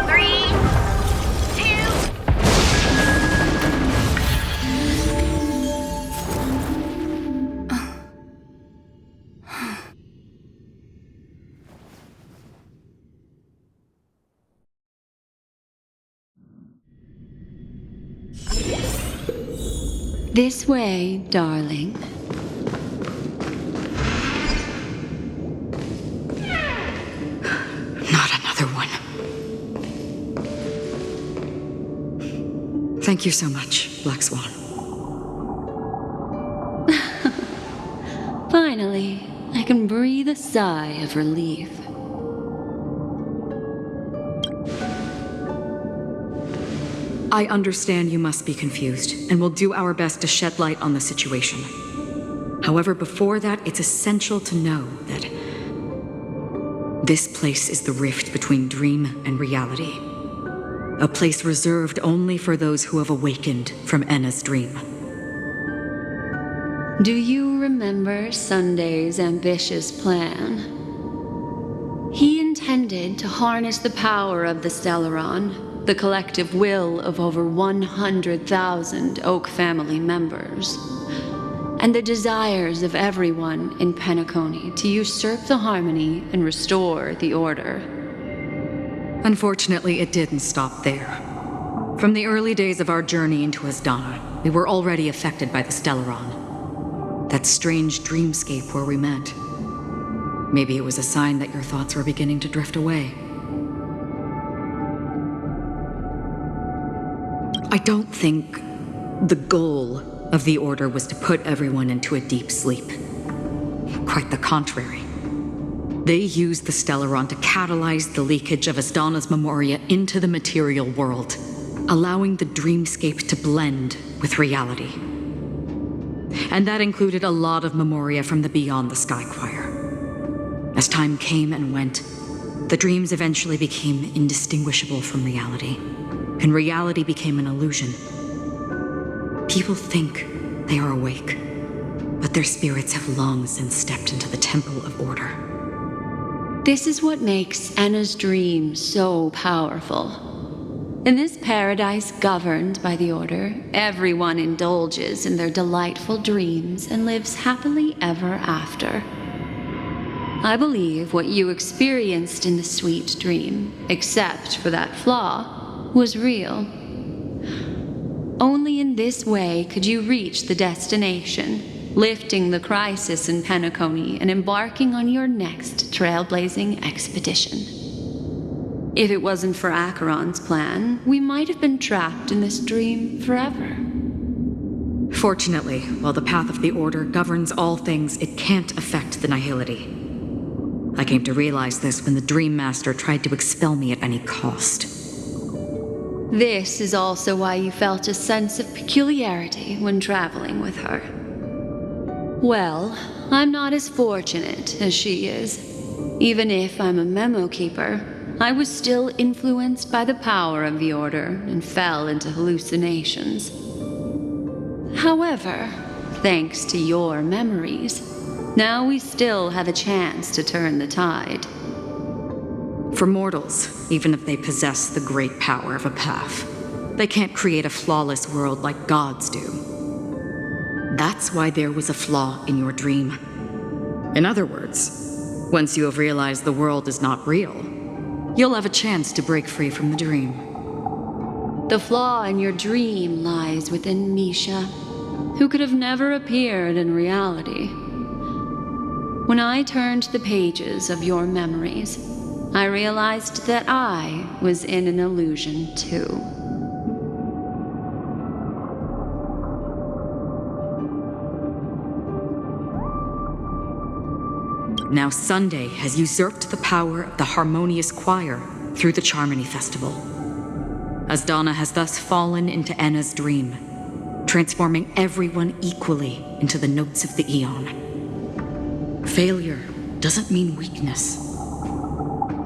3, 2... This way, darling. Not another one. Thank you so much, Black Swan. Finally, I can breathe a sigh of relief. I understand you must be confused, and will do our best to shed light on the situation. However, before that, it's essential to know that this place is the rift between dream and reality. A place reserved only for those who have awakened from Enna's dream. Do you remember Sunday's ambitious plan? He intended to harness the power of the Stellaron, the collective will of over 100,000 Oak family members, and the desires of everyone in Penacony to usurp the harmony and restore the order. Unfortunately, it didn't stop there. From the early days of our journey into Asdana, we were already affected by the Stellaron, that strange dreamscape where we met. Maybe it was a sign that your thoughts were beginning to drift away. I don't think the goal of the Order was to put everyone into a deep sleep. Quite the contrary. They used the Stellaron to catalyze the leakage of Asdana's memoria into the material world, allowing the dreamscape to blend with reality. And that included a lot of memoria from the Beyond the Sky Choir. As time came and went, the dreams eventually became indistinguishable from reality, and reality became an illusion. People think they are awake, but their spirits have long since stepped into the temple of order. This is what makes Anna's dream so powerful. In this paradise governed by the Order, everyone indulges in their delightful dreams and lives happily ever after. I believe what you experienced in the sweet dream, except for that flaw, was real. Only in this way could you reach the destination, lifting the crisis in Penacony and embarking on your next trailblazing expedition. If it wasn't for Acheron's plan, we might have been trapped in this dream forever. Fortunately, while the path of the Order governs all things, it can't affect the Nihility. I came to realize this when the Dream Master tried to expel me at any cost. This is also why you felt a sense of peculiarity when traveling with her. Well, I'm not as fortunate as she is. Even if I'm a memo keeper, I was still influenced by the power of the Order and fell into hallucinations. However, thanks to your memories, now we still have a chance to turn the tide. For mortals, even if they possess the great power of a path, they can't create a flawless world like gods do. That's why there was a flaw in your dream. In other words, once you have realized the world is not real, you'll have a chance to break free from the dream. The flaw in your dream lies within Misha, who could have never appeared in reality. When I turned the pages of your memories, I realized that I was in an illusion too. Now Sunday has usurped the power of the harmonious choir through the Charmony Festival. As Donna has thus fallen into Anna's dream, transforming everyone equally into the notes of the Aeon. Failure doesn't mean weakness.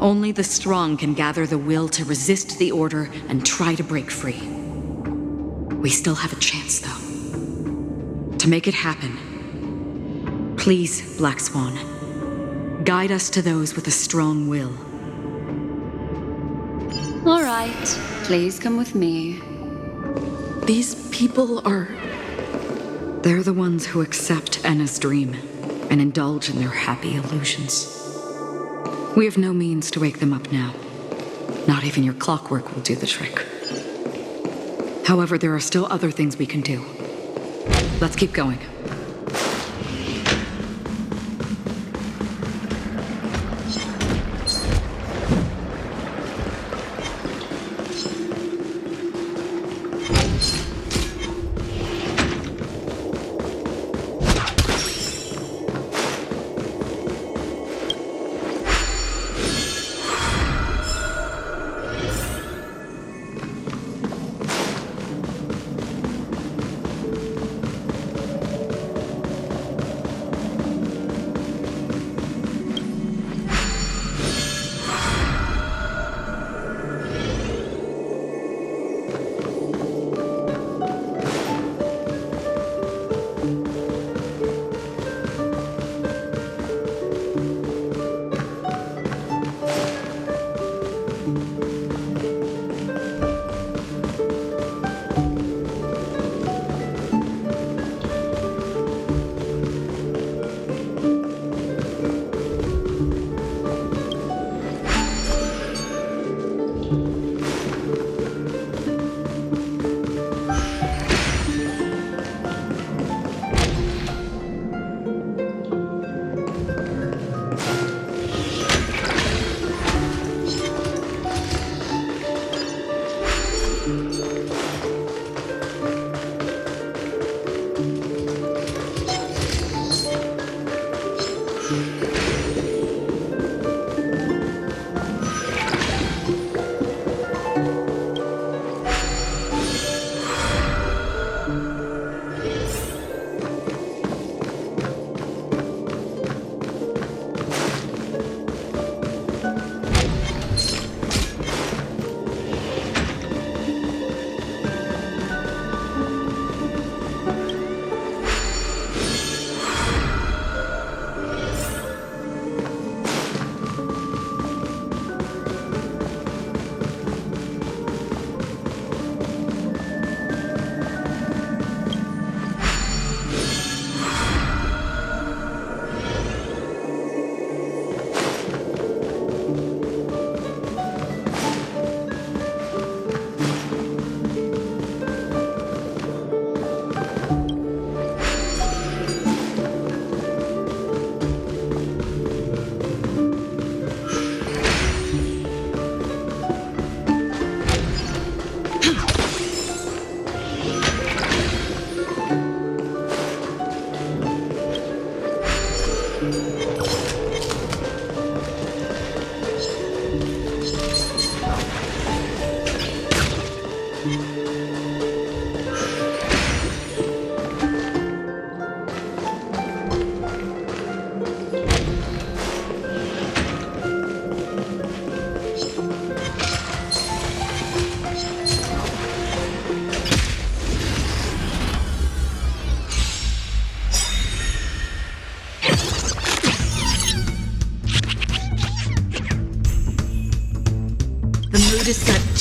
Only the strong can gather the will to resist the Order and try to break free. We still have a chance, though. To make it happen, please, Black Swan, guide us to those with a strong will. All right, please come with me. These people are... They're the ones who accept Anna's dream and indulge in their happy illusions. We have no means to wake them up now. Not even your clockwork will do the trick. However, there are still other things we can do. Let's keep going.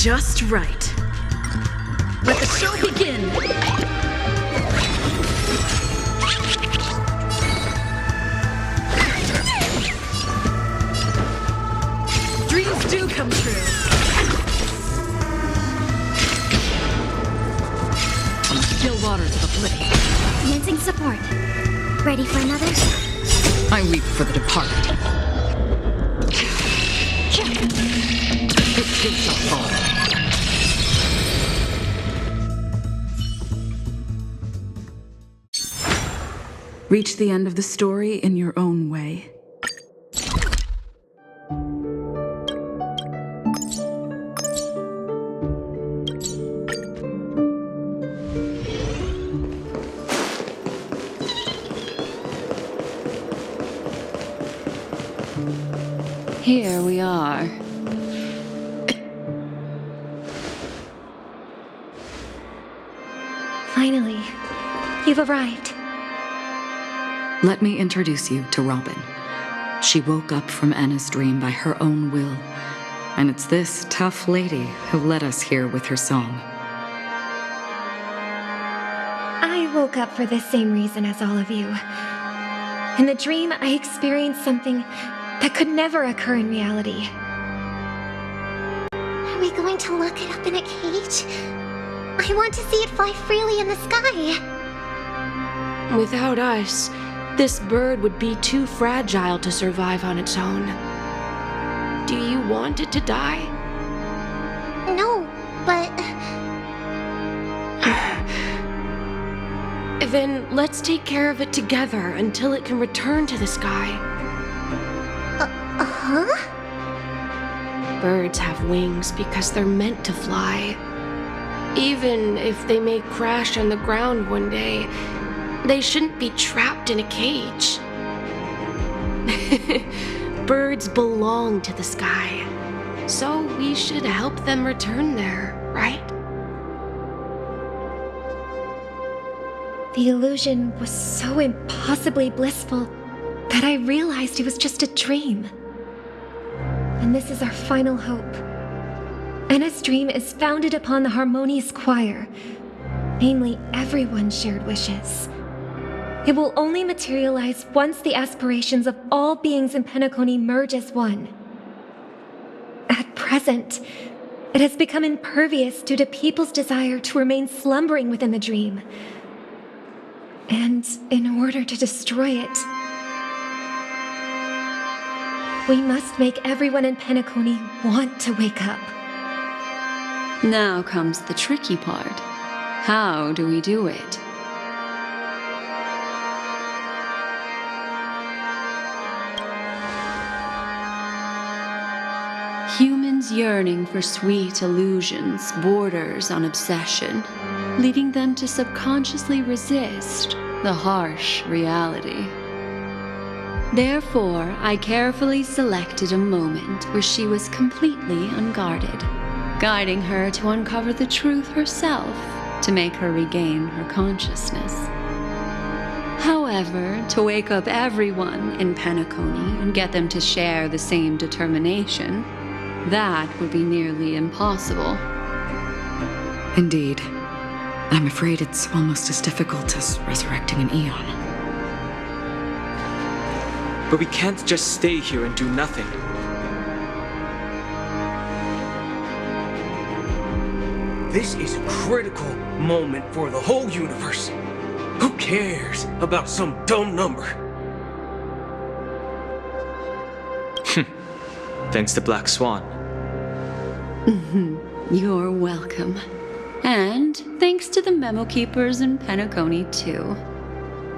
just right. Let the show begin! Dreams do come true. From still waters of oblivion. Commencing support. Ready for another? I weep for the departed. It too shall fall. Reach the end of the story in your own way. Here we are. Finally, you've arrived. Let me introduce you to Robin. She woke up from Anna's dream by her own will, and it's this tough lady who led us here with her song. I woke up for the same reason as all of you. In the dream, I experienced something that could never occur in reality. Are we going to lock it up in a cage? I want to see it fly freely in the sky. Without us, this bird would be too fragile to survive on its own. Do you want it to die? No, but... Then let's take care of it together until it can return to the sky. Huh? Birds have wings because they're meant to fly. Even if they may crash on the ground one day, they shouldn't be trapped in a cage. Birds belong to the sky, so we should help them return there, right? The illusion was so impossibly blissful that I realized it was just a dream. And this is our final hope. Anna's dream is founded upon the harmonious choir, namely everyone's shared wishes. It will only materialize once the aspirations of all beings in Penacony merge as one. At present, it has become impervious due to people's desire to remain slumbering within the dream. And in order to destroy it, we must make everyone in Penacony want to wake up. Now comes the tricky part. How do we do it? Humans yearning for sweet illusions borders on obsession, leading them to subconsciously resist the harsh reality. Therefore, I carefully selected a moment where she was completely unguarded, guiding her to uncover the truth herself to make her regain her consciousness. However, to wake up everyone in Penacony and get them to share the same determination, that would be nearly impossible. Indeed. I'm afraid it's almost as difficult as resurrecting an eon. But we can't just stay here and do nothing. This is a critical moment for the whole universe. Who cares about some dumb number? Thanks to Black Swan. You're welcome. And thanks to the memo keepers in Penacony, too.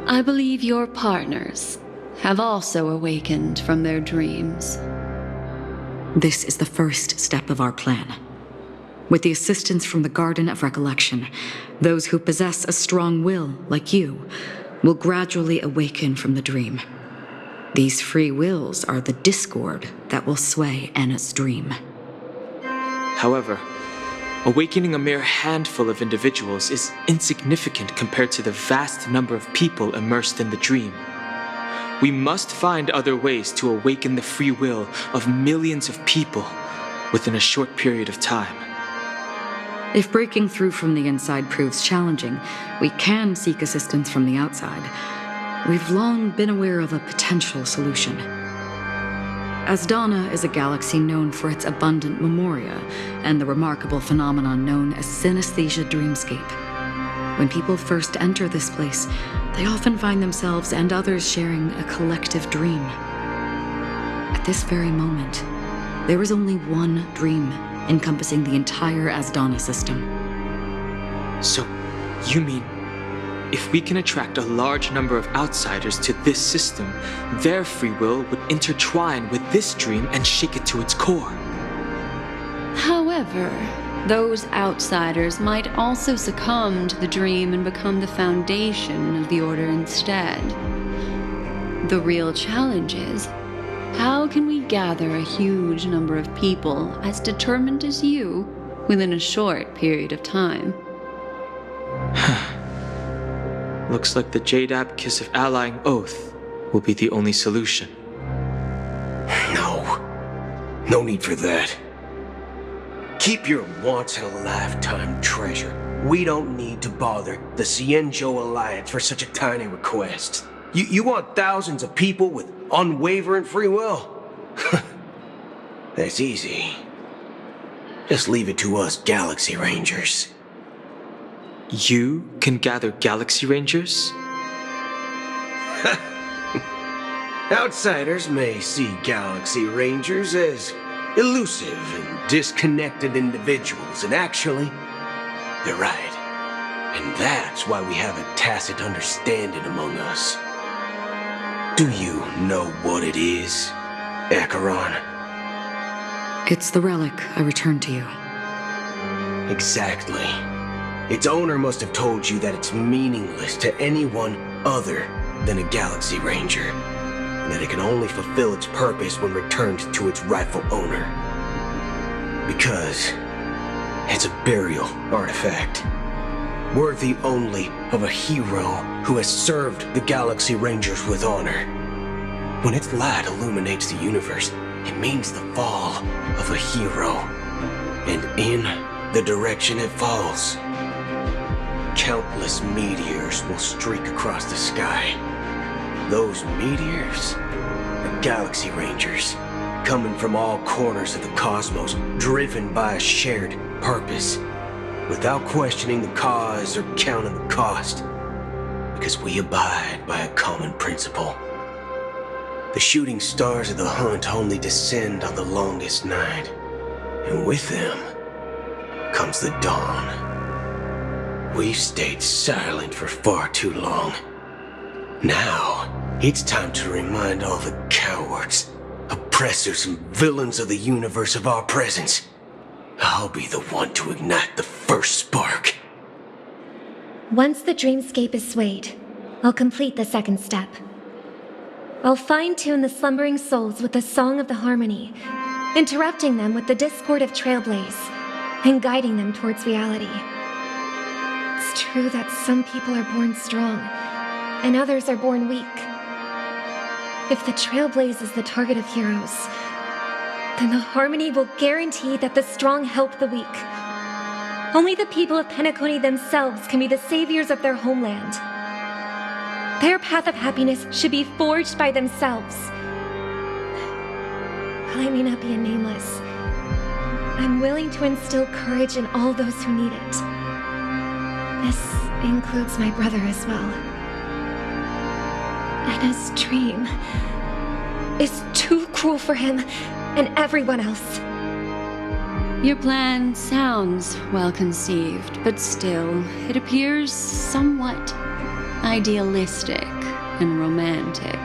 I believe your partners have also awakened from their dreams. This is the first step of our plan. With the assistance from the Garden of Recollection, those who possess a strong will, like you, will gradually awaken from the dream. These free wills are the discord that will sway Anna's dream. However, awakening a mere handful of individuals is insignificant compared to the vast number of people immersed in the dream. We must find other ways to awaken the free will of millions of people within a short period of time. If breaking through from the inside proves challenging, we can seek assistance from the outside. We've long been aware of a potential solution. Asdana is a galaxy known for its abundant memoria and the remarkable phenomenon known as synesthesia dreamscape. When people first enter this place, they often find themselves and others sharing a collective dream. At this very moment, there is only one dream encompassing the entire Asdana system. So, you mean, if we can attract a large number of outsiders to this system, their free will would intertwine with this dream and shake it to its core? However, those outsiders might also succumb to the dream and become the foundation of the Order instead. The real challenge is, how can we gather a huge number of people as determined as you within a short period of time? Looks like the Jade Abacus of Allying Oath will be the only solution. No need for that. Keep your once-in-a-lifetime treasure. We don't need to bother the Cienjo Alliance for such a tiny request. You want thousands of people with unwavering free will? That's easy. Just leave it to us Galaxy Rangers. You can gather Galaxy Rangers? Outsiders may see Galaxy Rangers as elusive and disconnected individuals, and actually, they're right. And that's why we have a tacit understanding among us. Do you know what it is, Acheron? It's the relic I returned to you. Exactly. Its owner must have told you that it's meaningless to anyone other than a Galaxy Ranger, and that it can only fulfill its purpose when returned to its rightful owner. Because it's a burial artifact, worthy only of a hero who has served the Galaxy Rangers with honor. When its light illuminates the universe, it means the fall of a hero, and in the direction it falls, countless meteors will streak across the sky. Those meteors are Galaxy Rangers, coming from all corners of the cosmos, driven by a shared purpose, without questioning the cause or counting the cost, because we abide by a common principle. The shooting stars of the hunt only descend on the longest night, and with them comes the dawn. We've stayed silent for far too long. Now, it's time to remind all the cowards, oppressors, and villains of the universe of our presence. I'll be the one to ignite the first spark. Once the dreamscape is swayed, I'll complete the second step. I'll fine-tune the slumbering souls with the song of the harmony, interrupting them with the discord of trailblaze, and guiding them towards reality. It's true that some people are born strong, and others are born weak. If the trailblaze is the target of heroes, then the harmony will guarantee that the strong help the weak. Only the people of Penacony themselves can be the saviors of their homeland. Their path of happiness should be forged by themselves. While I may not be a nameless, I'm willing to instill courage in all those who need it. This includes my brother as well. And his dream is too cruel for him and everyone else. Your plan sounds well conceived, but still, it appears somewhat idealistic and romantic.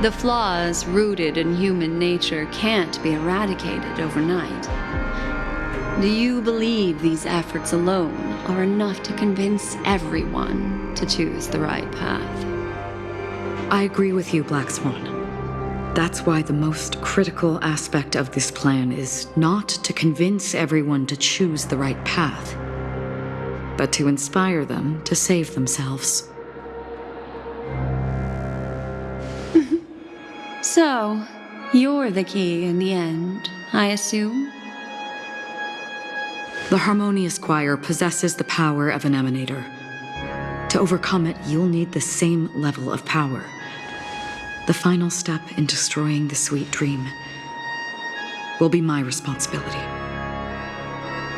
The flaws rooted in human nature can't be eradicated overnight. Do you believe these efforts alone are enough to convince everyone to choose the right path? I agree with you, Black Swan. That's why the most critical aspect of this plan is not to convince everyone to choose the right path, but to inspire them to save themselves. So, you're the key in the end, I assume? The Harmonious Choir possesses the power of an emanator. To overcome it, you'll need the same level of power. The final step in destroying the sweet dream will be my responsibility.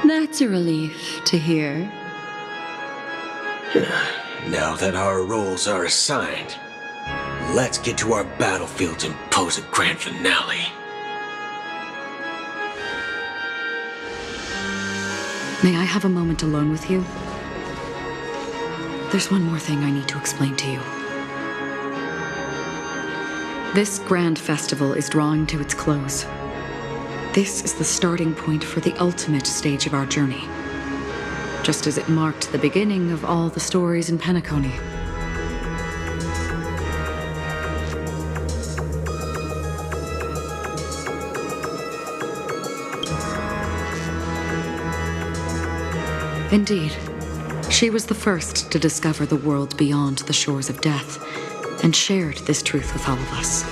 That's a relief to hear. Now that our roles are assigned, let's get to our battlefields and pose a grand finale. May I have a moment alone with you? There's one more thing I need to explain to you. This grand festival is drawing to its close. This is the starting point for the ultimate stage of our journey, just as it marked the beginning of all the stories in Penacony. Indeed, she was the first to discover the world beyond the shores of death, and shared this truth with all of us.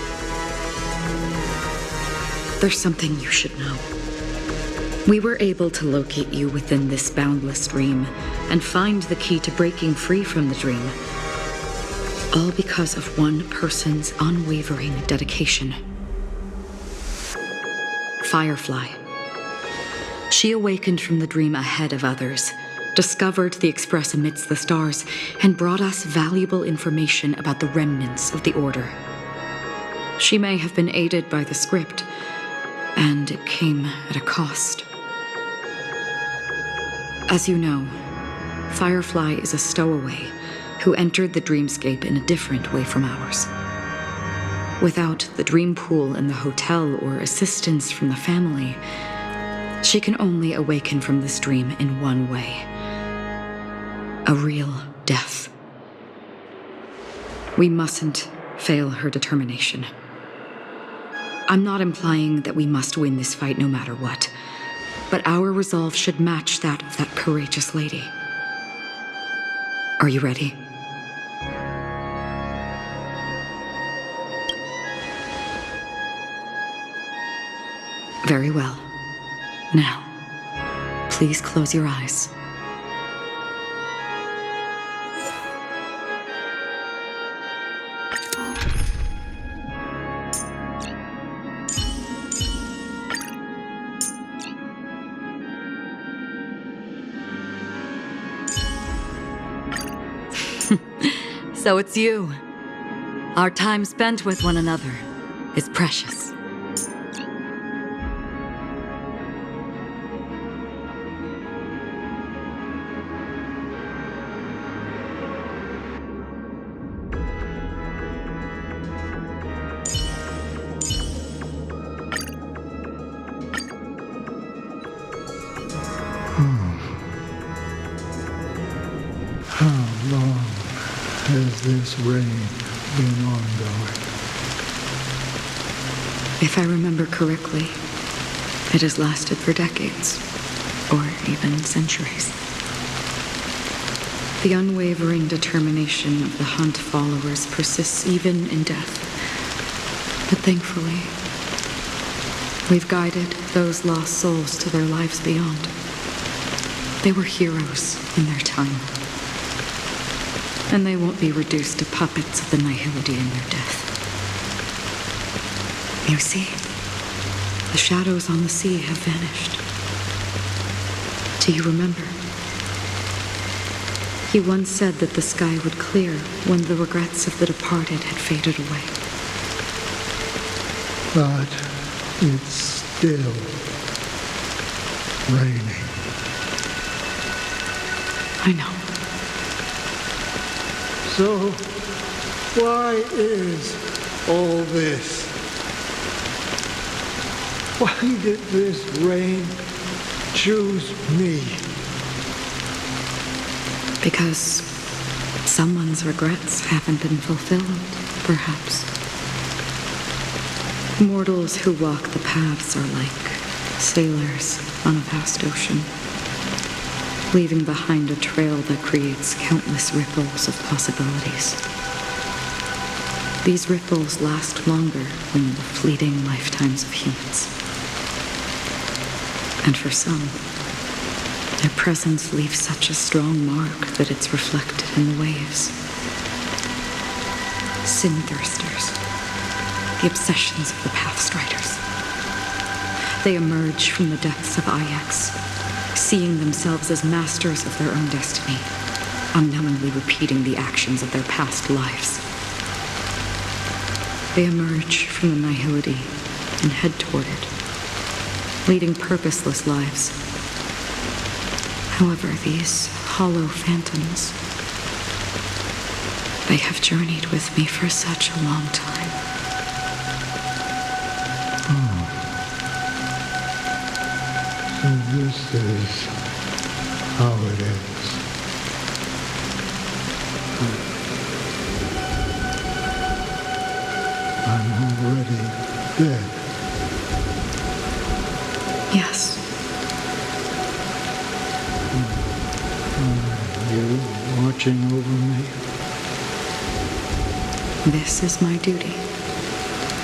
There's something you should know. We were able to locate you within this boundless dream, and find the key to breaking free from the dream. All because of one person's unwavering dedication. Firefly. She awakened from the dream ahead of others, discovered the Express amidst the stars, and brought us valuable information about the remnants of the Order. She may have been aided by the script, and it came at a cost. As you know, Firefly is a stowaway who entered the dreamscape in a different way from ours. Without the dream pool in the hotel or assistance from the family, she can only awaken from this dream in one way. A real death. We mustn't fail her determination. I'm not implying that we must win this fight no matter what, but our resolve should match that of that courageous lady. Are you ready? Very well. Now, please close your eyes. So it's you. Our time spent with one another is precious. How long has this reign been ongoing? If I remember correctly, it has lasted for decades, or even centuries. The unwavering determination of the Hunt followers persists even in death. But thankfully, we've guided those lost souls to their lives beyond. They were heroes in their time. And they won't be reduced to puppets of the nihility in their death. You see, the shadows on the sea have vanished. Do you remember? He once said that the sky would clear when the regrets of the departed had faded away. But it's still raining. I know. So, why is all this? Why did this rain choose me? Because someone's regrets haven't been fulfilled, perhaps. Mortals who walk the paths are like sailors on a vast ocean, leaving behind a trail that creates countless ripples of possibilities. These ripples last longer than the fleeting lifetimes of humans. And for some, Their presence leaves such a strong mark that it's reflected in the waves. Sin-thirsters, the obsessions of the Pathstriders. They emerge from the depths of Ix, seeing themselves as masters of their own destiny, unknowingly repeating the actions of their past lives. They emerge from the nihility and head toward it, leading purposeless lives. However, these hollow phantoms, they have journeyed with me for such a long time. So this is how it is. I'm already dead. Yes. Are you watching over me? This is my duty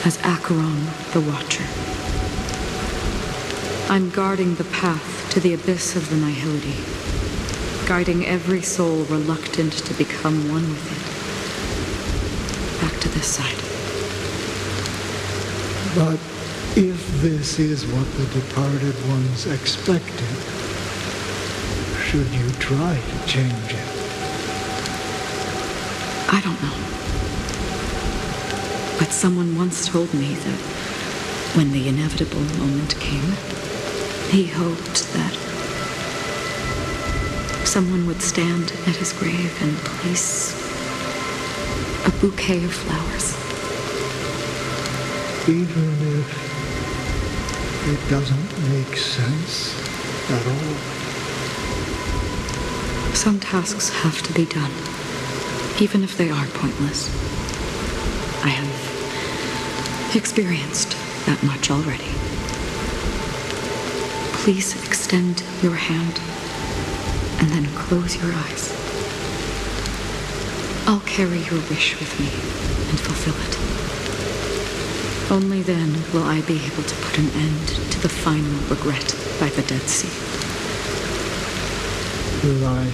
as Acheron the Watcher. I'm guarding the path to the abyss of the nihility, guiding every soul reluctant to become one with it. Back to this side. But if this is what the departed ones expected, should you try to change it? I don't know. But someone once told me that when the inevitable moment came, he hoped that someone would stand at his grave and place a bouquet of flowers. Even if it doesn't make sense at all. Some tasks have to be done, even if they are pointless. I have experienced that much already. Please extend your hand and then close your eyes. I'll carry your wish with me and fulfill it. Only then will I be able to put an end to the final regret by the Dead Sea. Will I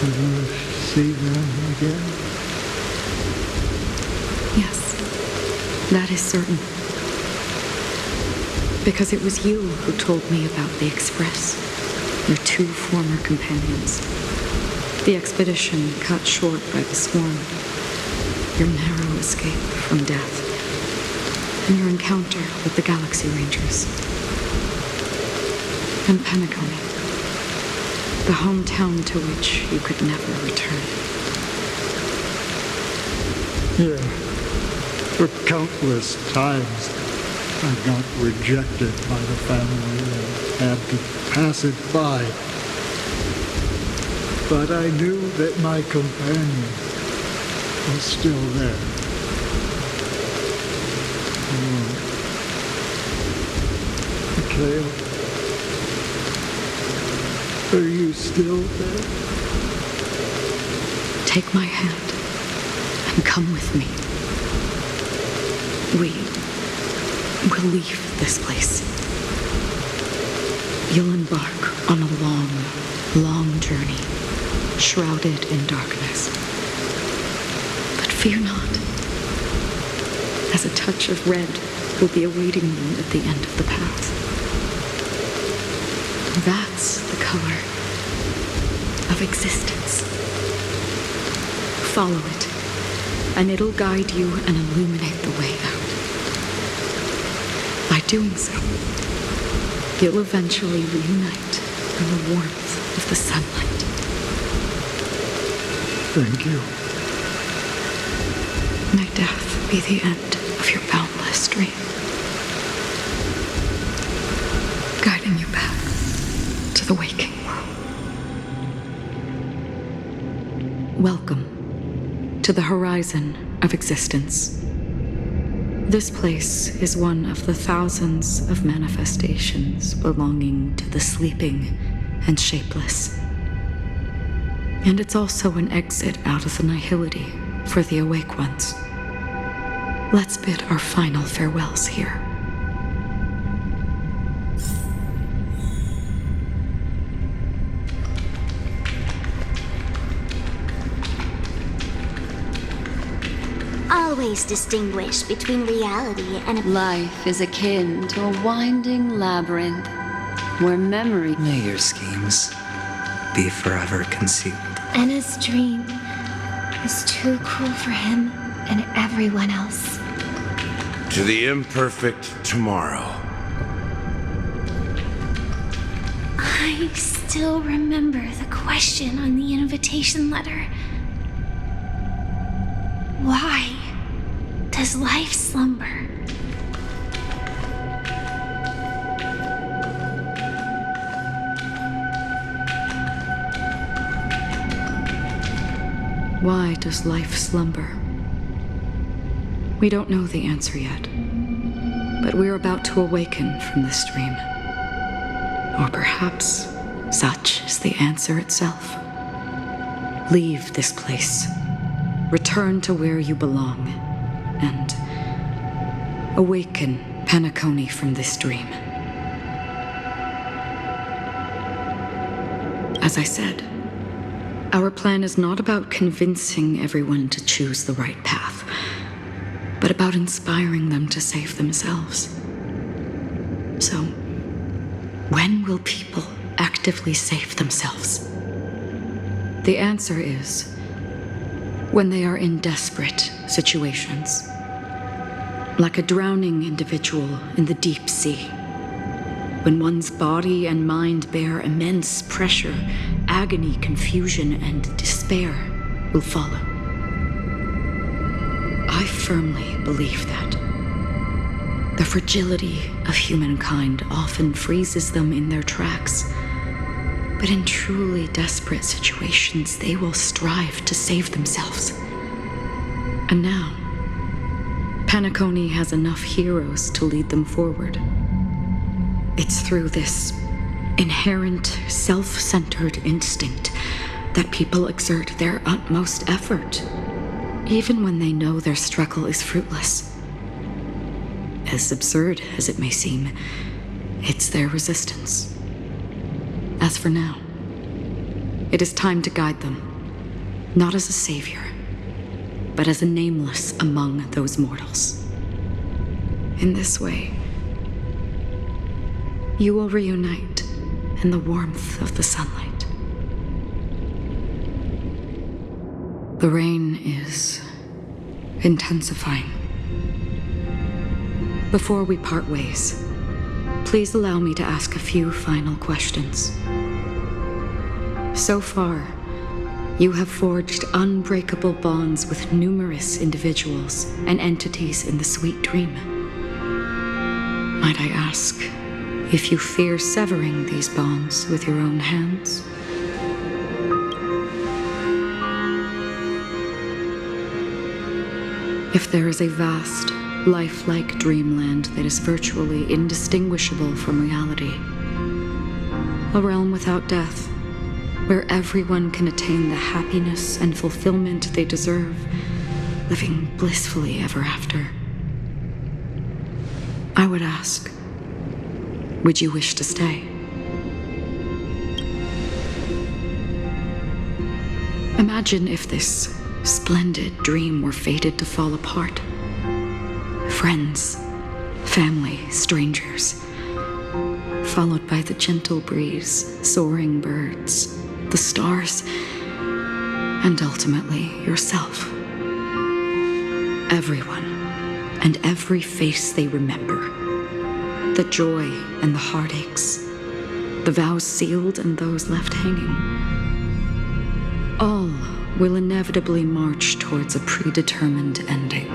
ever see them again? Yes, that is certain. Because it was you who told me about the Express, your two former companions. The expedition cut short by the swarm, your narrow escape from death, and your encounter with the Galaxy Rangers. And Penacony, the hometown to which you could never return. Yeah, for countless times I got rejected by the family and had to pass it by. But I knew that my companion was still there. Mikhail, are you still there? Take my hand and come with me. We will leave this place. You'll embark on a long, long journey, shrouded in darkness. But fear not, as a touch of red will be awaiting you at the end of the path. That's the color of existence. Follow it, and it'll guide you and illuminate the way out. By doing so, you'll eventually reunite in the warmth of the sunlight. Thank you. May death be the end of your boundless dream, guiding you back to the waking world. Welcome to the horizon of existence. This place is one of the thousands of manifestations belonging to the sleeping and shapeless. And it's also an exit out of the nihility for the awake ones. Let's bid our final farewells here. always distinguish between reality and Life is akin to a winding labyrinth where memory. May your schemes be forever concealed. Anna's dream is too cruel for him and everyone else. To the imperfect tomorrow. I still remember the question on the invitation letter. Why does life slumber? Why does life slumber? We don't know the answer yet, but we're about to awaken from this dream. Or perhaps such is the answer itself. Leave this place, return to where you belong, and awaken Penacony from this dream. As I said, our plan is not about convincing everyone to choose the right path, but about inspiring them to save themselves. So, when will people actively save themselves? The answer is when they are in desperate situations, like a drowning individual in the deep sea. When one's body and mind bear immense pressure, agony, confusion, and despair will follow. I firmly believe that the fragility of humankind often freezes them in their tracks, but in truly desperate situations, they will strive to save themselves. And now, Penacony has enough heroes to lead them forward. It's through this inherent, self-centered instinct that people exert their utmost effort, even when they know their struggle is fruitless. As absurd as it may seem, it's their resistance. As for now, it is time to guide them, not as a savior, but as a nameless among those mortals. In this way, you will reunite in the warmth of the sunlight. The rain is intensifying. Before we part ways, please allow me to ask a few final questions. So far, you have forged unbreakable bonds with numerous individuals and entities in the sweet dream. Might I ask if you fear severing these bonds with your own hands? If there is a vast, lifelike dreamland that is virtually indistinguishable from reality, a realm without death, where everyone can attain the happiness and fulfillment they deserve, living blissfully ever after, I would ask, would you wish to stay? Imagine if this splendid dream were fated to fall apart. Friends, family, strangers, followed by the gentle breeze, soaring birds, the stars, and ultimately yourself. Everyone and every face they remember. The joy and the heartaches, the vows sealed and those left hanging. All will inevitably march towards a predetermined ending.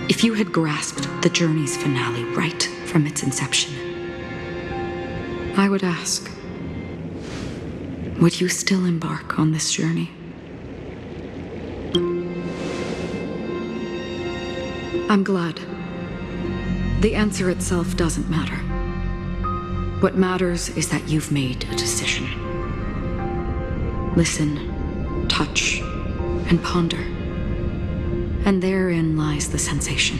If you had grasped the journey's finale right from its inception, I would ask, would you still embark on this journey? I'm glad. The answer itself doesn't matter. What matters is that you've made a decision. Listen, touch, and ponder. And therein lies the sensation.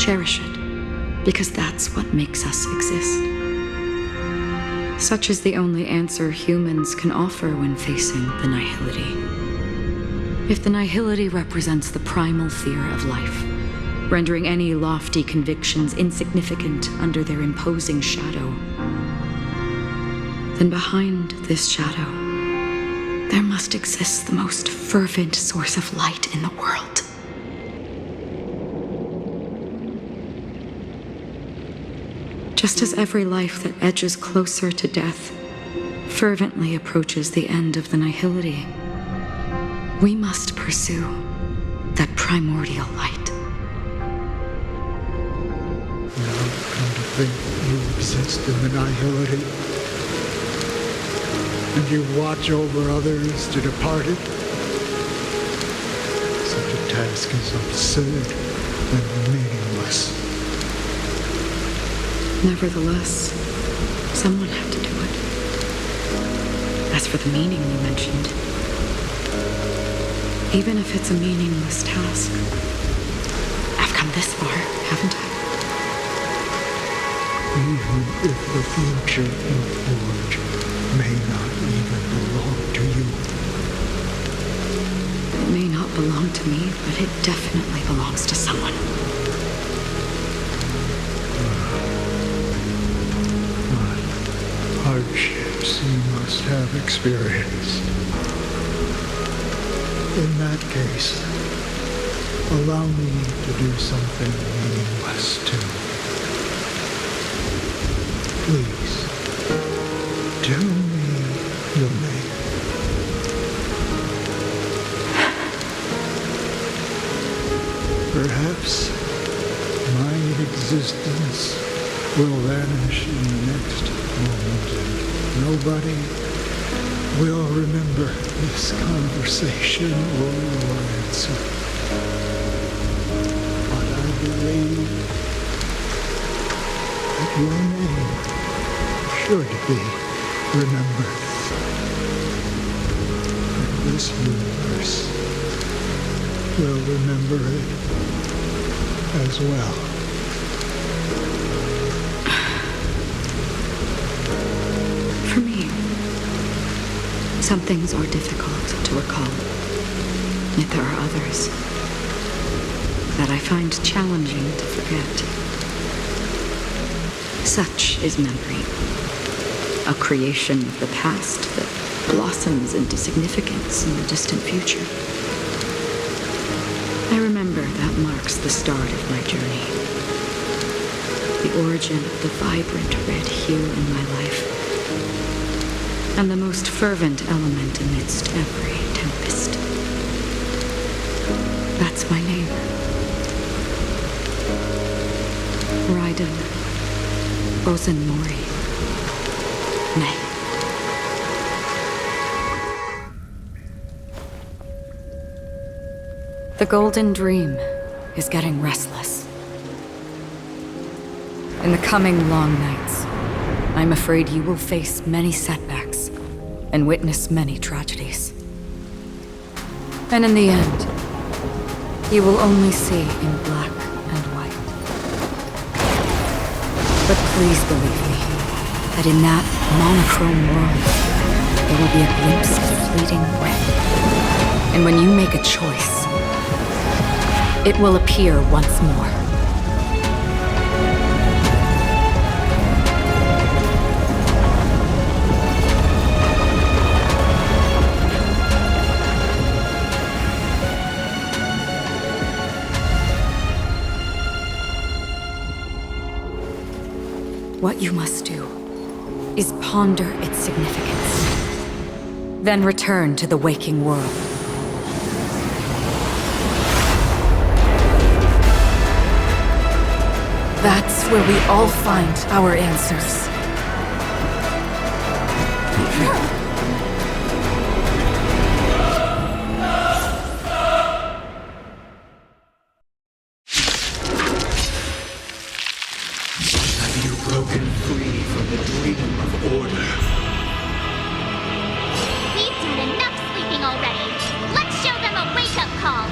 Cherish it, because that's what makes us exist. Such is the only answer humans can offer when facing the nihility. If the nihility represents the primal fear of life, rendering any lofty convictions insignificant under their imposing shadow, then behind this shadow, there must exist the most fervent source of light in the world. Just as every life that edges closer to death fervently approaches the end of the nihility, we must pursue that primordial light. Now come to think you exist in the nihility, and you watch over others to depart it. Such a task is absurd and meaningless. Nevertheless, someone had to do it. As for the meaning you mentioned, even if it's a meaningless task, I've come this far, haven't I? Even if the future you forge may not even belong to you. It may not belong to me, but it definitely belongs to someone. What hardships you must have experienced. In that case, allow me to do something meaningless too. Please, tell me your name. Perhaps my existence will vanish in the next moment, and nobody will remember this conversation or your answer. But I believe that your name should be remembered. And this universe will remember it as well. For me, some things are difficult to recall, yet there are others that I find challenging to forget. Such is memory, a creation of the past that blossoms into significance in the distant future. I remember that marks the start of my journey, the origin of the vibrant red hue in my life, and the most fervent element amidst every tempest. That's my name. Raiden Rosenmori. Nay. The Golden Dream is getting restless. In the coming long nights, I'm afraid you will face many setbacks and witness many tragedies. And in the end, you will only see in black and white. But please believe me, that in that monochrome world, there will be a glimpse of fleeting red. And when you make a choice, it will appear once more. What you must do is ponder its significance, then return to the waking world. That's where we all find our answers. Have you broken free from the dream of order? We've done enough sleeping already. Let's show them a wake-up call.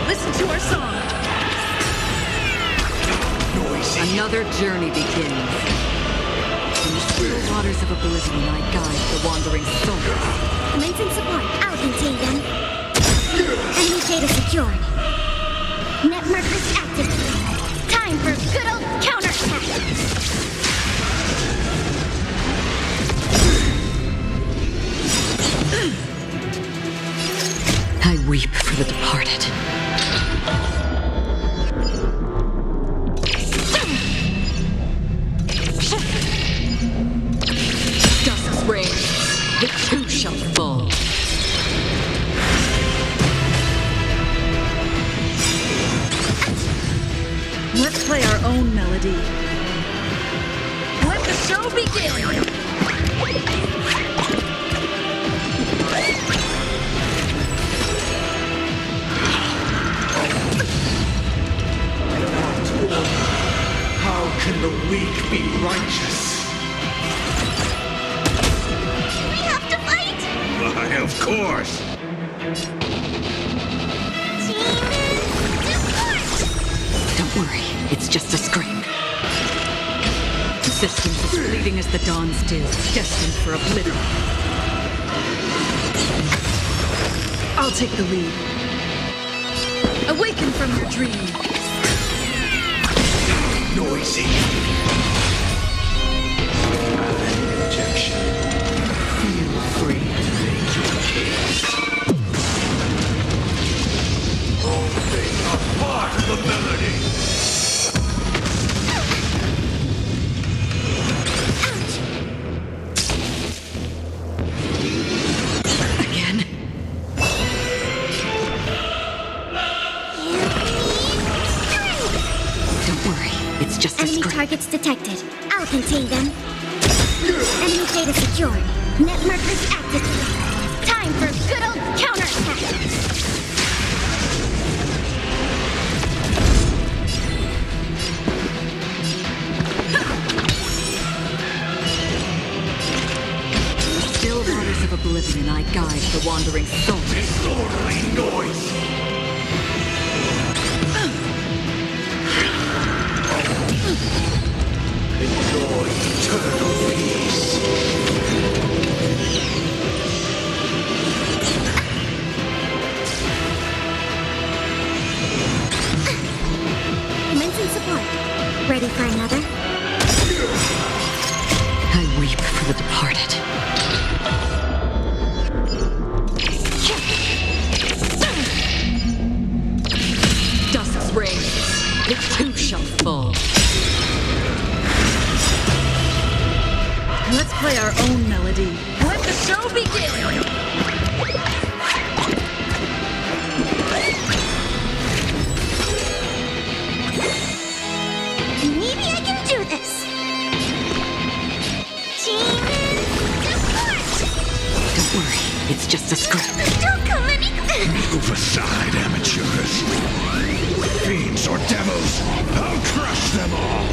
Listen to our song. Another journey begins. In the still waters waters of oblivion I guide the wandering souls. Commencing support. I'll contain them. Enemy data secured. Net markers active. Time for good old counterattack. I weep for the departed. Dusk's reign, the two shall fall. Let's play our own melody. Let the show begin! How can the weak be righteous? We have to fight! Why, of course. Don't worry, it's just a scrape. Resistance is fleeting as the dawn's dew, destined for oblivion. I'll take the lead. Awaken from your dream. Noisy. Injection. Feel free to make your case. All things are part of the melody. Again? Don't worry, it's just a Enemy scrape. targets detected. I'll contain them. Enemy data secured. Net markers active. Time for good old counterattack. Still waters of oblivion I guide the wandering soul. Disorderly noise. Enjoy eternal peace. Commencing support. Ready for another? I weep for the departed. Dusk's reign, it too shall fall. Let's play our own melody. Let the show begin! Maybe I can do this. Demon support! Don't worry, it's just a scrape. Don't come any Move aside, amateurs. Fiends or devils, I'll crush them all.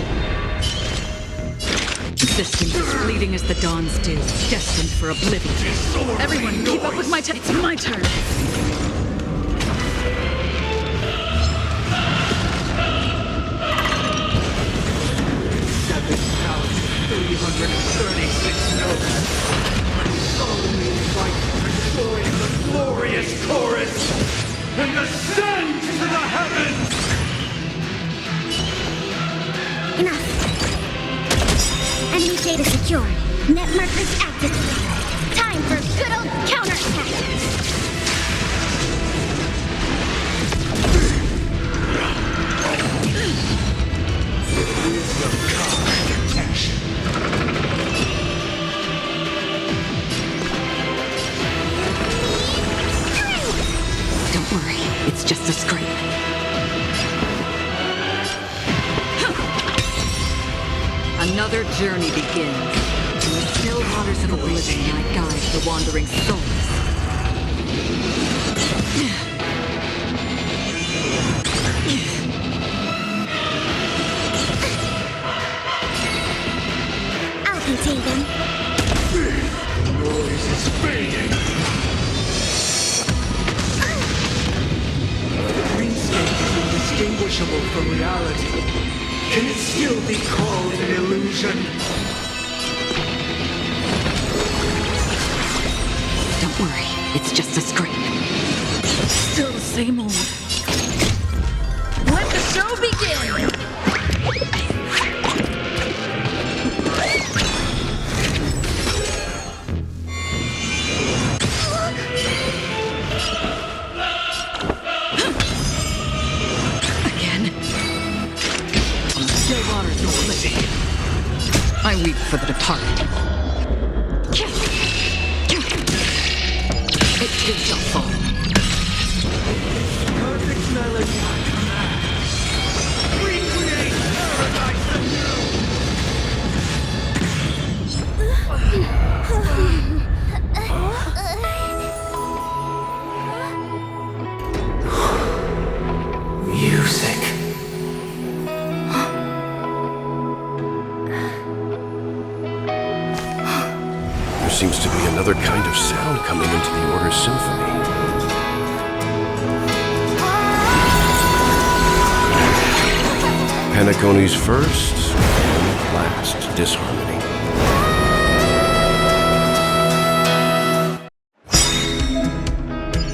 Resistance is fleeting as the dawn's dew, destined for oblivion. Everyone, keep up with my It's my turn. Notes. Solemnly invite you to join the glorious chorus and ascend to the heavens! Enough. Enemy data secured. Net markers active. Time for good old counterattack. Don't worry, it's just a scrape. Another journey begins. In the still waters of oblivion, I guide the wandering souls. I'll contain them. The noise is fading. The dreamscape is indistinguishable from reality. Can it still be called an illusion? just a scream. Still the same old. Let the show begin! Again? Still waters no living. I weep for the departed. It too shall fall. Perfect melody on command. Recreate paradise anew. Music. There seems to be another kind of sound coming into the Order's symphony. Penacony's first and last disharmony.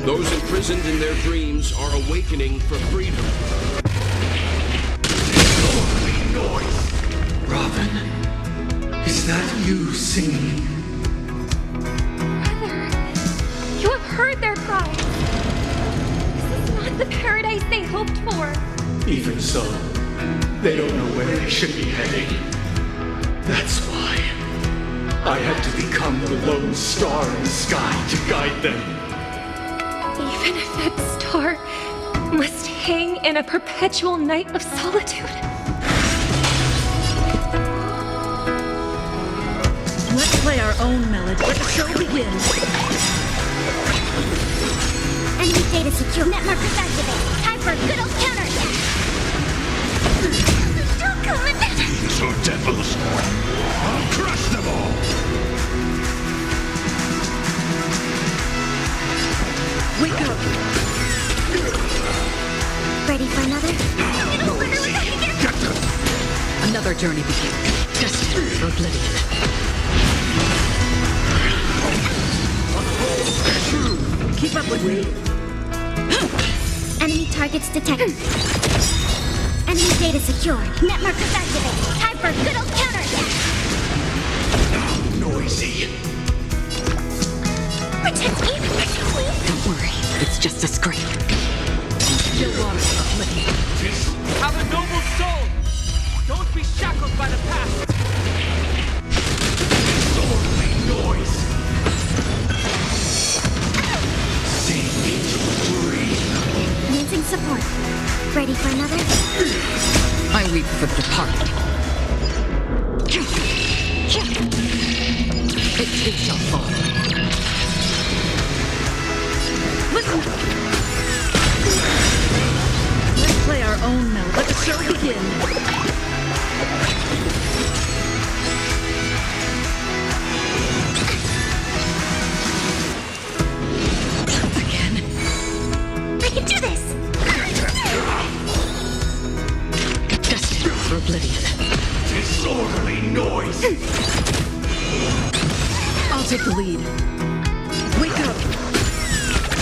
Those imprisoned in their dreams are awakening for freedom. Holy noise! Robin, is that you singing? You have heard their cries. This is not the paradise they hoped for. Even so, they don't know where they should be heading. That's why I had to become the lone star in the sky to guide them. Even if that star must hang in a perpetual night of solitude. Let's play our own melody. Let the show begin. Enemy data secure. Net markers activate. Time for a good old counterattack. Still coming. Fiends or devils, I'll crush them all! Wake up! Ready for another? Another journey begins. Destined for oblivion. Keep up with me. Enemy targets detected. Enemy data secure. Net markers activate. Time for a good old counterattack. Noisy. Protect me, please. Don't worry, it's just a scream. Still waters no living. Have a noble soul. Don't be shackled by the past. Disorderly noise. Sing me to breathe. Using support. Ready for another? I weep for the departed. It too shall fall. Listen! Let's play our own melody. Let the show begin. Again. I can do this! Destined for oblivion. Disorderly noise. I'll take the lead. Wake up!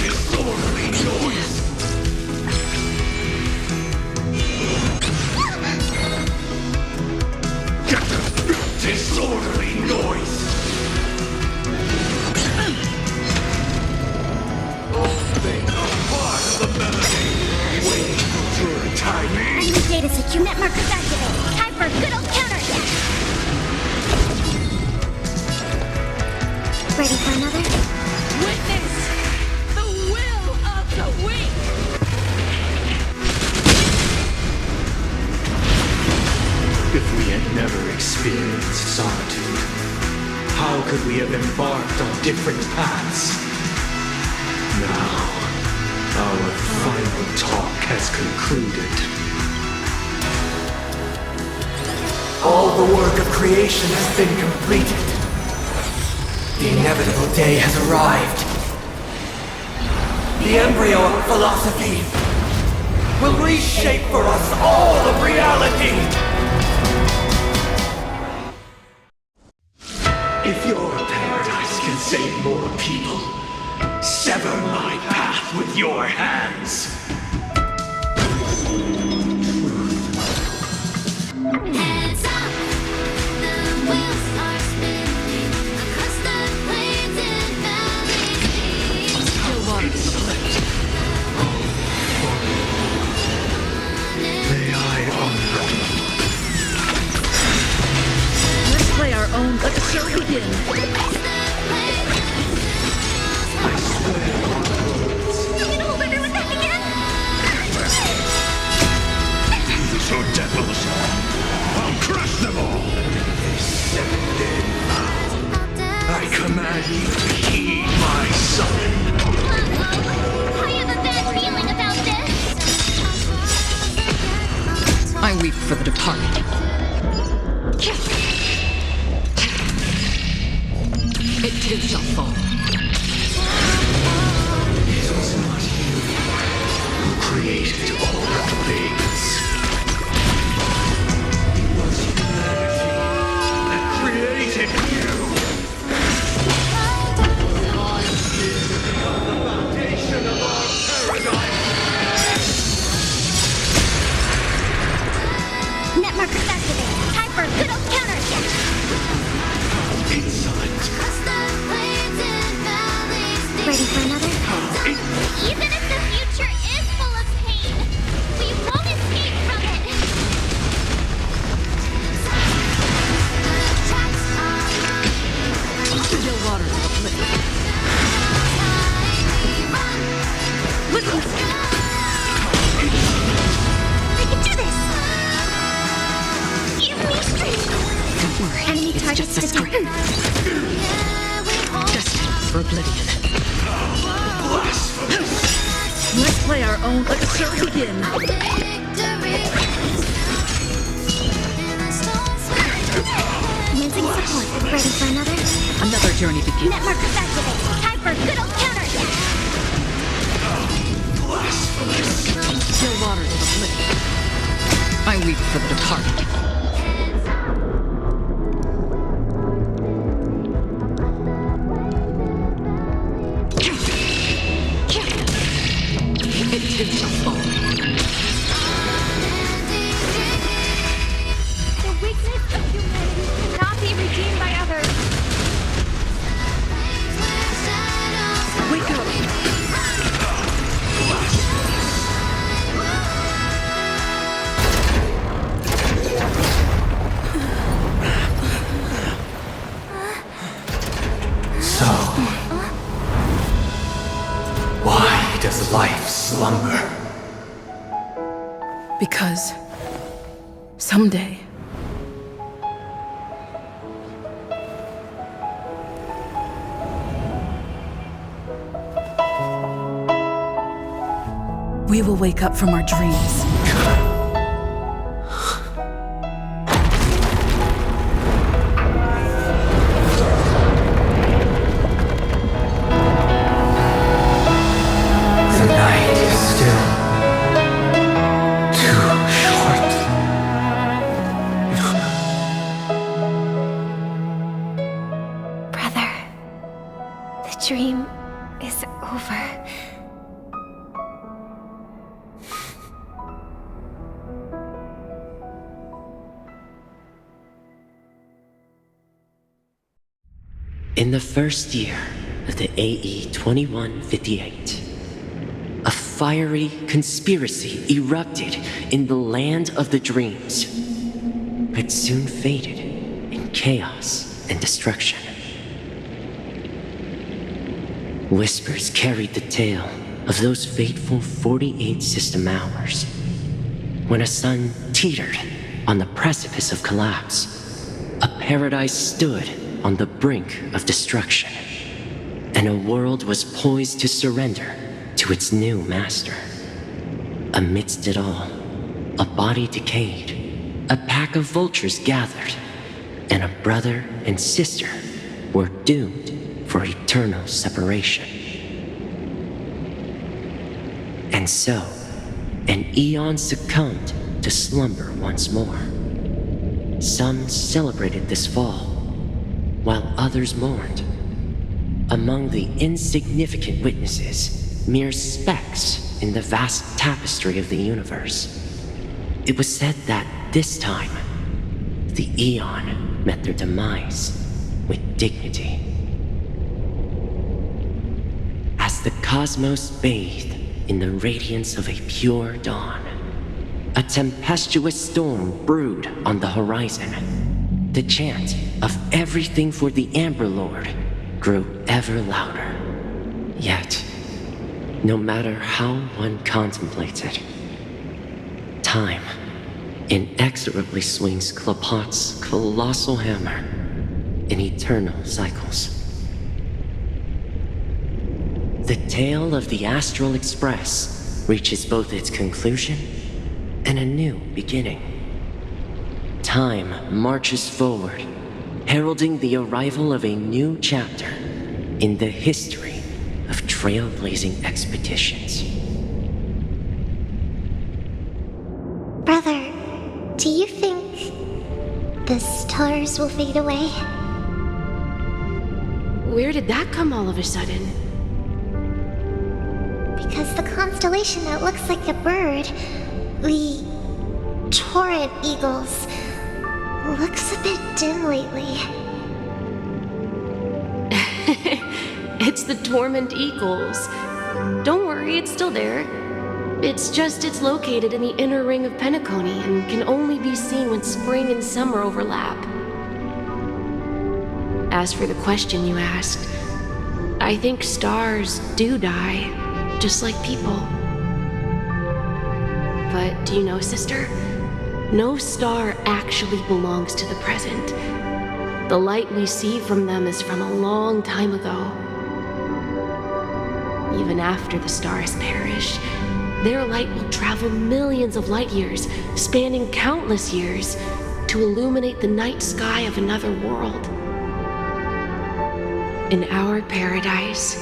Disorderly noise. Disorderly noise. All things are part of the melody. Waiting for your timing. Enemy data secure. Net markers activate. Time for a good old counterattack. Ready for another? Witness the will of the weak! If we had never experienced solitude, how could we have embarked on different paths? Now, our final talk has concluded. All the work of creation has been completed. The inevitable day has arrived. The embryo of philosophy will reshape for us all of reality. If your paradise can save more people, Sever my path with your hands. Heads up, the wheels are spinning across the plains and valleys. Still water to the plate. May I honor. Let's play our own. Let the show begin. So devils, I'll crush them all! I command you to heed my summon. I have a bad feeling about this. I weep for the departed. It too shall fall. It was not you who created all the plagues. It was humanity that created you. Lies did become the foundation of our paradise. Net markers activated. Time for a good old counterattack. Insolent. Ready for another? Even if the future is full of pain, we won't escape from it. Still water to the plate. Listen. I can do this! Give me strength! Don't worry, Enemy it's targets just a screen. Destined for oblivion. Let's play our own. Let the show begin. Commencing support. Ready for another? Another journey begins. Net markers activated. Time for a good old counterattack. Still water to the plate. I weep for the departed. It too shall fall. The weakness of humanity cannot be redeemed by others. Wake up. So, why does life slumber? Because someday we will wake up from our dreams. The night is still too short. Brother, the dream is over. In the first year of the AE 2158, a fiery conspiracy erupted in the land of the dreams, but soon faded in chaos and destruction. Whispers carried the tale of those fateful 48 system hours, when a sun teetered on the precipice of collapse. A paradise stood on the brink of destruction, and a world was poised to surrender to its new master. Amidst it all, a body decayed, a pack of vultures gathered, and a brother and sister were doomed for eternal separation. And so, an eon succumbed to slumber once more. Some celebrated this fall, while others mourned. among the insignificant witnesses, mere specks in the vast tapestry of the universe. It was said that this time, the Eon met their demise with dignity. As the cosmos bathed in the radiance of a pure dawn, a tempestuous storm brewed on the horizon. The chant of everything for the Amber Lord grew ever louder. Yet, no matter how one contemplates it, time inexorably swings Klopot's colossal hammer in eternal cycles. The tale of the Astral Express reaches both its conclusion and a new beginning. Time marches forward, heralding the arrival of a new chapter in the history of trailblazing expeditions. Brother, do you think the stars will fade away? Where did that come all of a sudden? Because the constellation that looks like a bird, the Torrent Eagles, looks a bit dim lately. It's the Torment Eagles. Don't worry, it's still there. It's just it's located in the inner ring of Penacony and can only be seen when spring and summer overlap. As for the question you asked, I think stars do die, just like people. But do you know, sister? No star actually belongs to the present. The light we see from them is from a long time ago. Even after the stars perish, their light will travel millions of light years, spanning countless years, to illuminate the night sky of another world. In our paradise,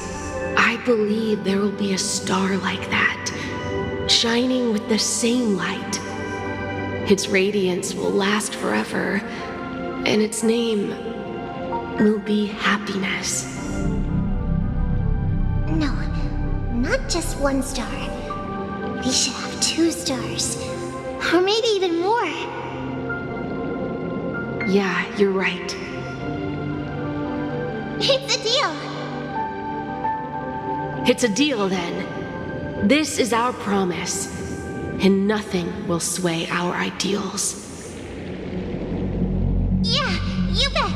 I believe there will be a star like that, shining with the same light. Its radiance will last forever, and its name will be happiness. No, not just one star. We should have 2 stars. Or maybe even more. Yeah, you're right. It's a deal. It's a deal then. This is our promise, and nothing will sway our ideals. Yeah, you bet.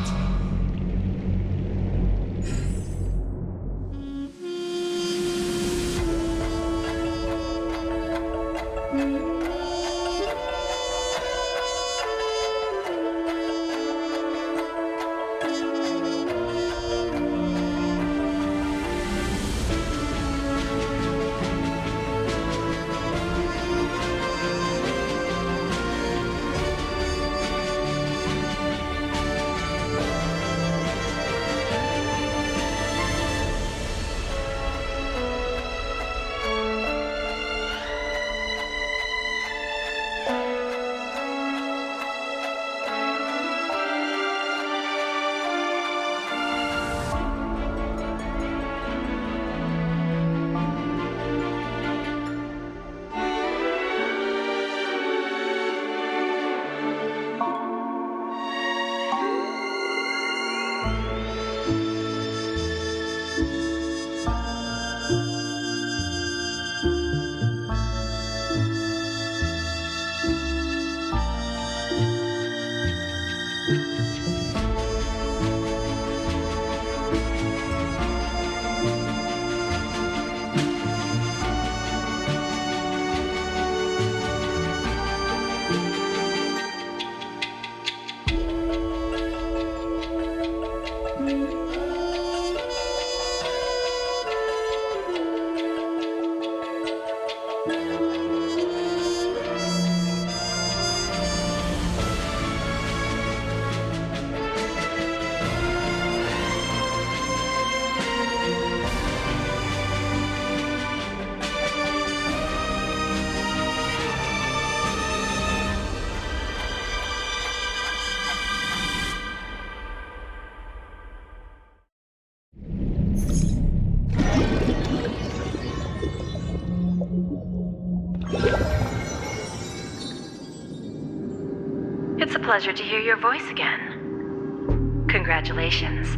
Pleasure to hear your voice again. Congratulations.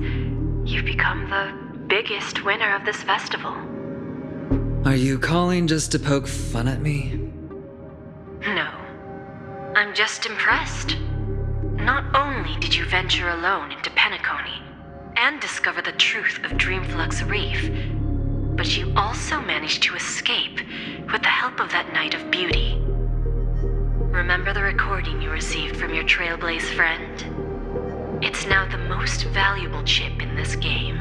You've become the biggest winner of this festival. Are you calling just to poke fun at me? No. I'm just impressed. Not only did you venture alone into Penacony and discover the truth of Dreamflux Reef, but you also managed to escape with the help of that Knight of Beauty. Remember the recording you received from your Trailblaze friend? It's now the most valuable chip in this game.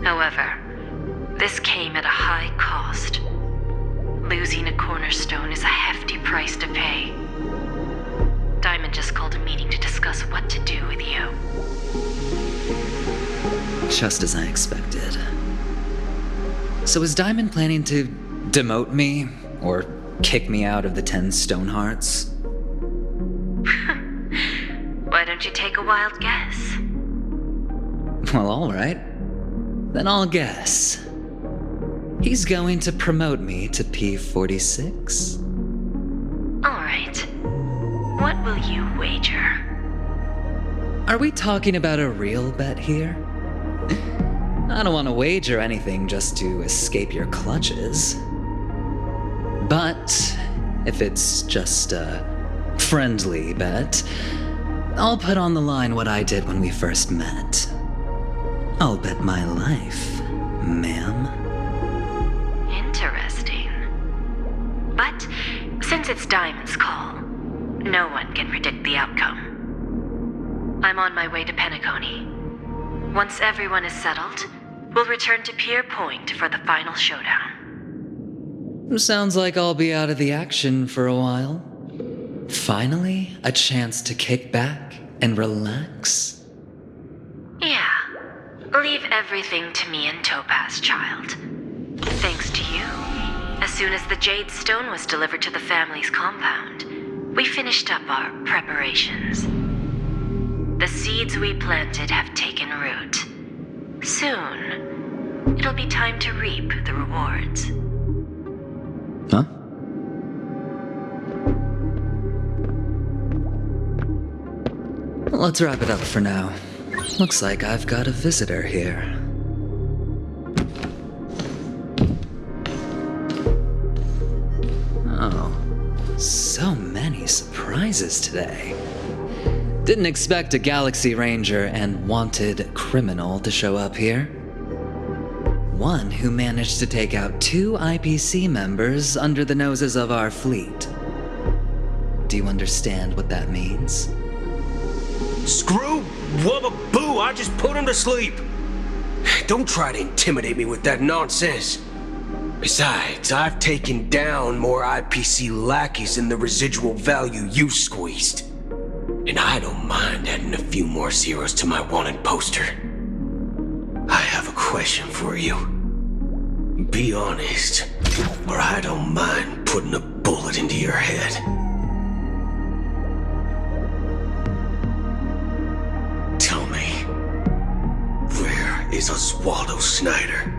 However, this came at a high cost. Losing a cornerstone is a hefty price to pay. Diamond just called a meeting to discuss what to do with you. Just as I expected. So is Diamond planning to demote me or kick me out of the 10 Stonehearts? Why don't you take a wild guess? Well, alright. Then I'll guess. He's going to promote me to P46? Alright. What will you wager? Are we talking about a real bet here? I don't want to wager anything just to escape your clutches. But if it's just a friendly bet, I'll put on the line what I did when we first met. I'll bet my life, ma'am. Interesting. But since it's Diamond's call, no one can predict the outcome. I'm on my way to Penacony. Once everyone is settled, we'll return to Pier Point for the final showdown. Sounds like I'll be out of the action for a while. Finally, a chance to kick back and relax. Yeah. Leave everything to me and Topaz, child. Thanks to you, as soon as the Jade Stone was delivered to the family's compound, we finished up our preparations. The seeds we planted have taken root. Soon, it'll be time to reap the rewards. Huh? Let's wrap it up for now. Looks like I've got a visitor here. Oh, so many surprises today. Didn't expect a Galaxy Ranger and wanted criminal to show up here. One who managed to take out 2 IPC members under the noses of our fleet. Do you understand what that means? Screw Wubba Boo, I just put him to sleep. Don't try to intimidate me with that nonsense. Besides, I've taken down more IPC lackeys than the residual value you squeezed. And I don't mind adding a few more zeros to my wanted poster. I have a question for you. Be honest, or I don't mind putting a bullet into your head. Tell me, where is Oswaldo Snyder?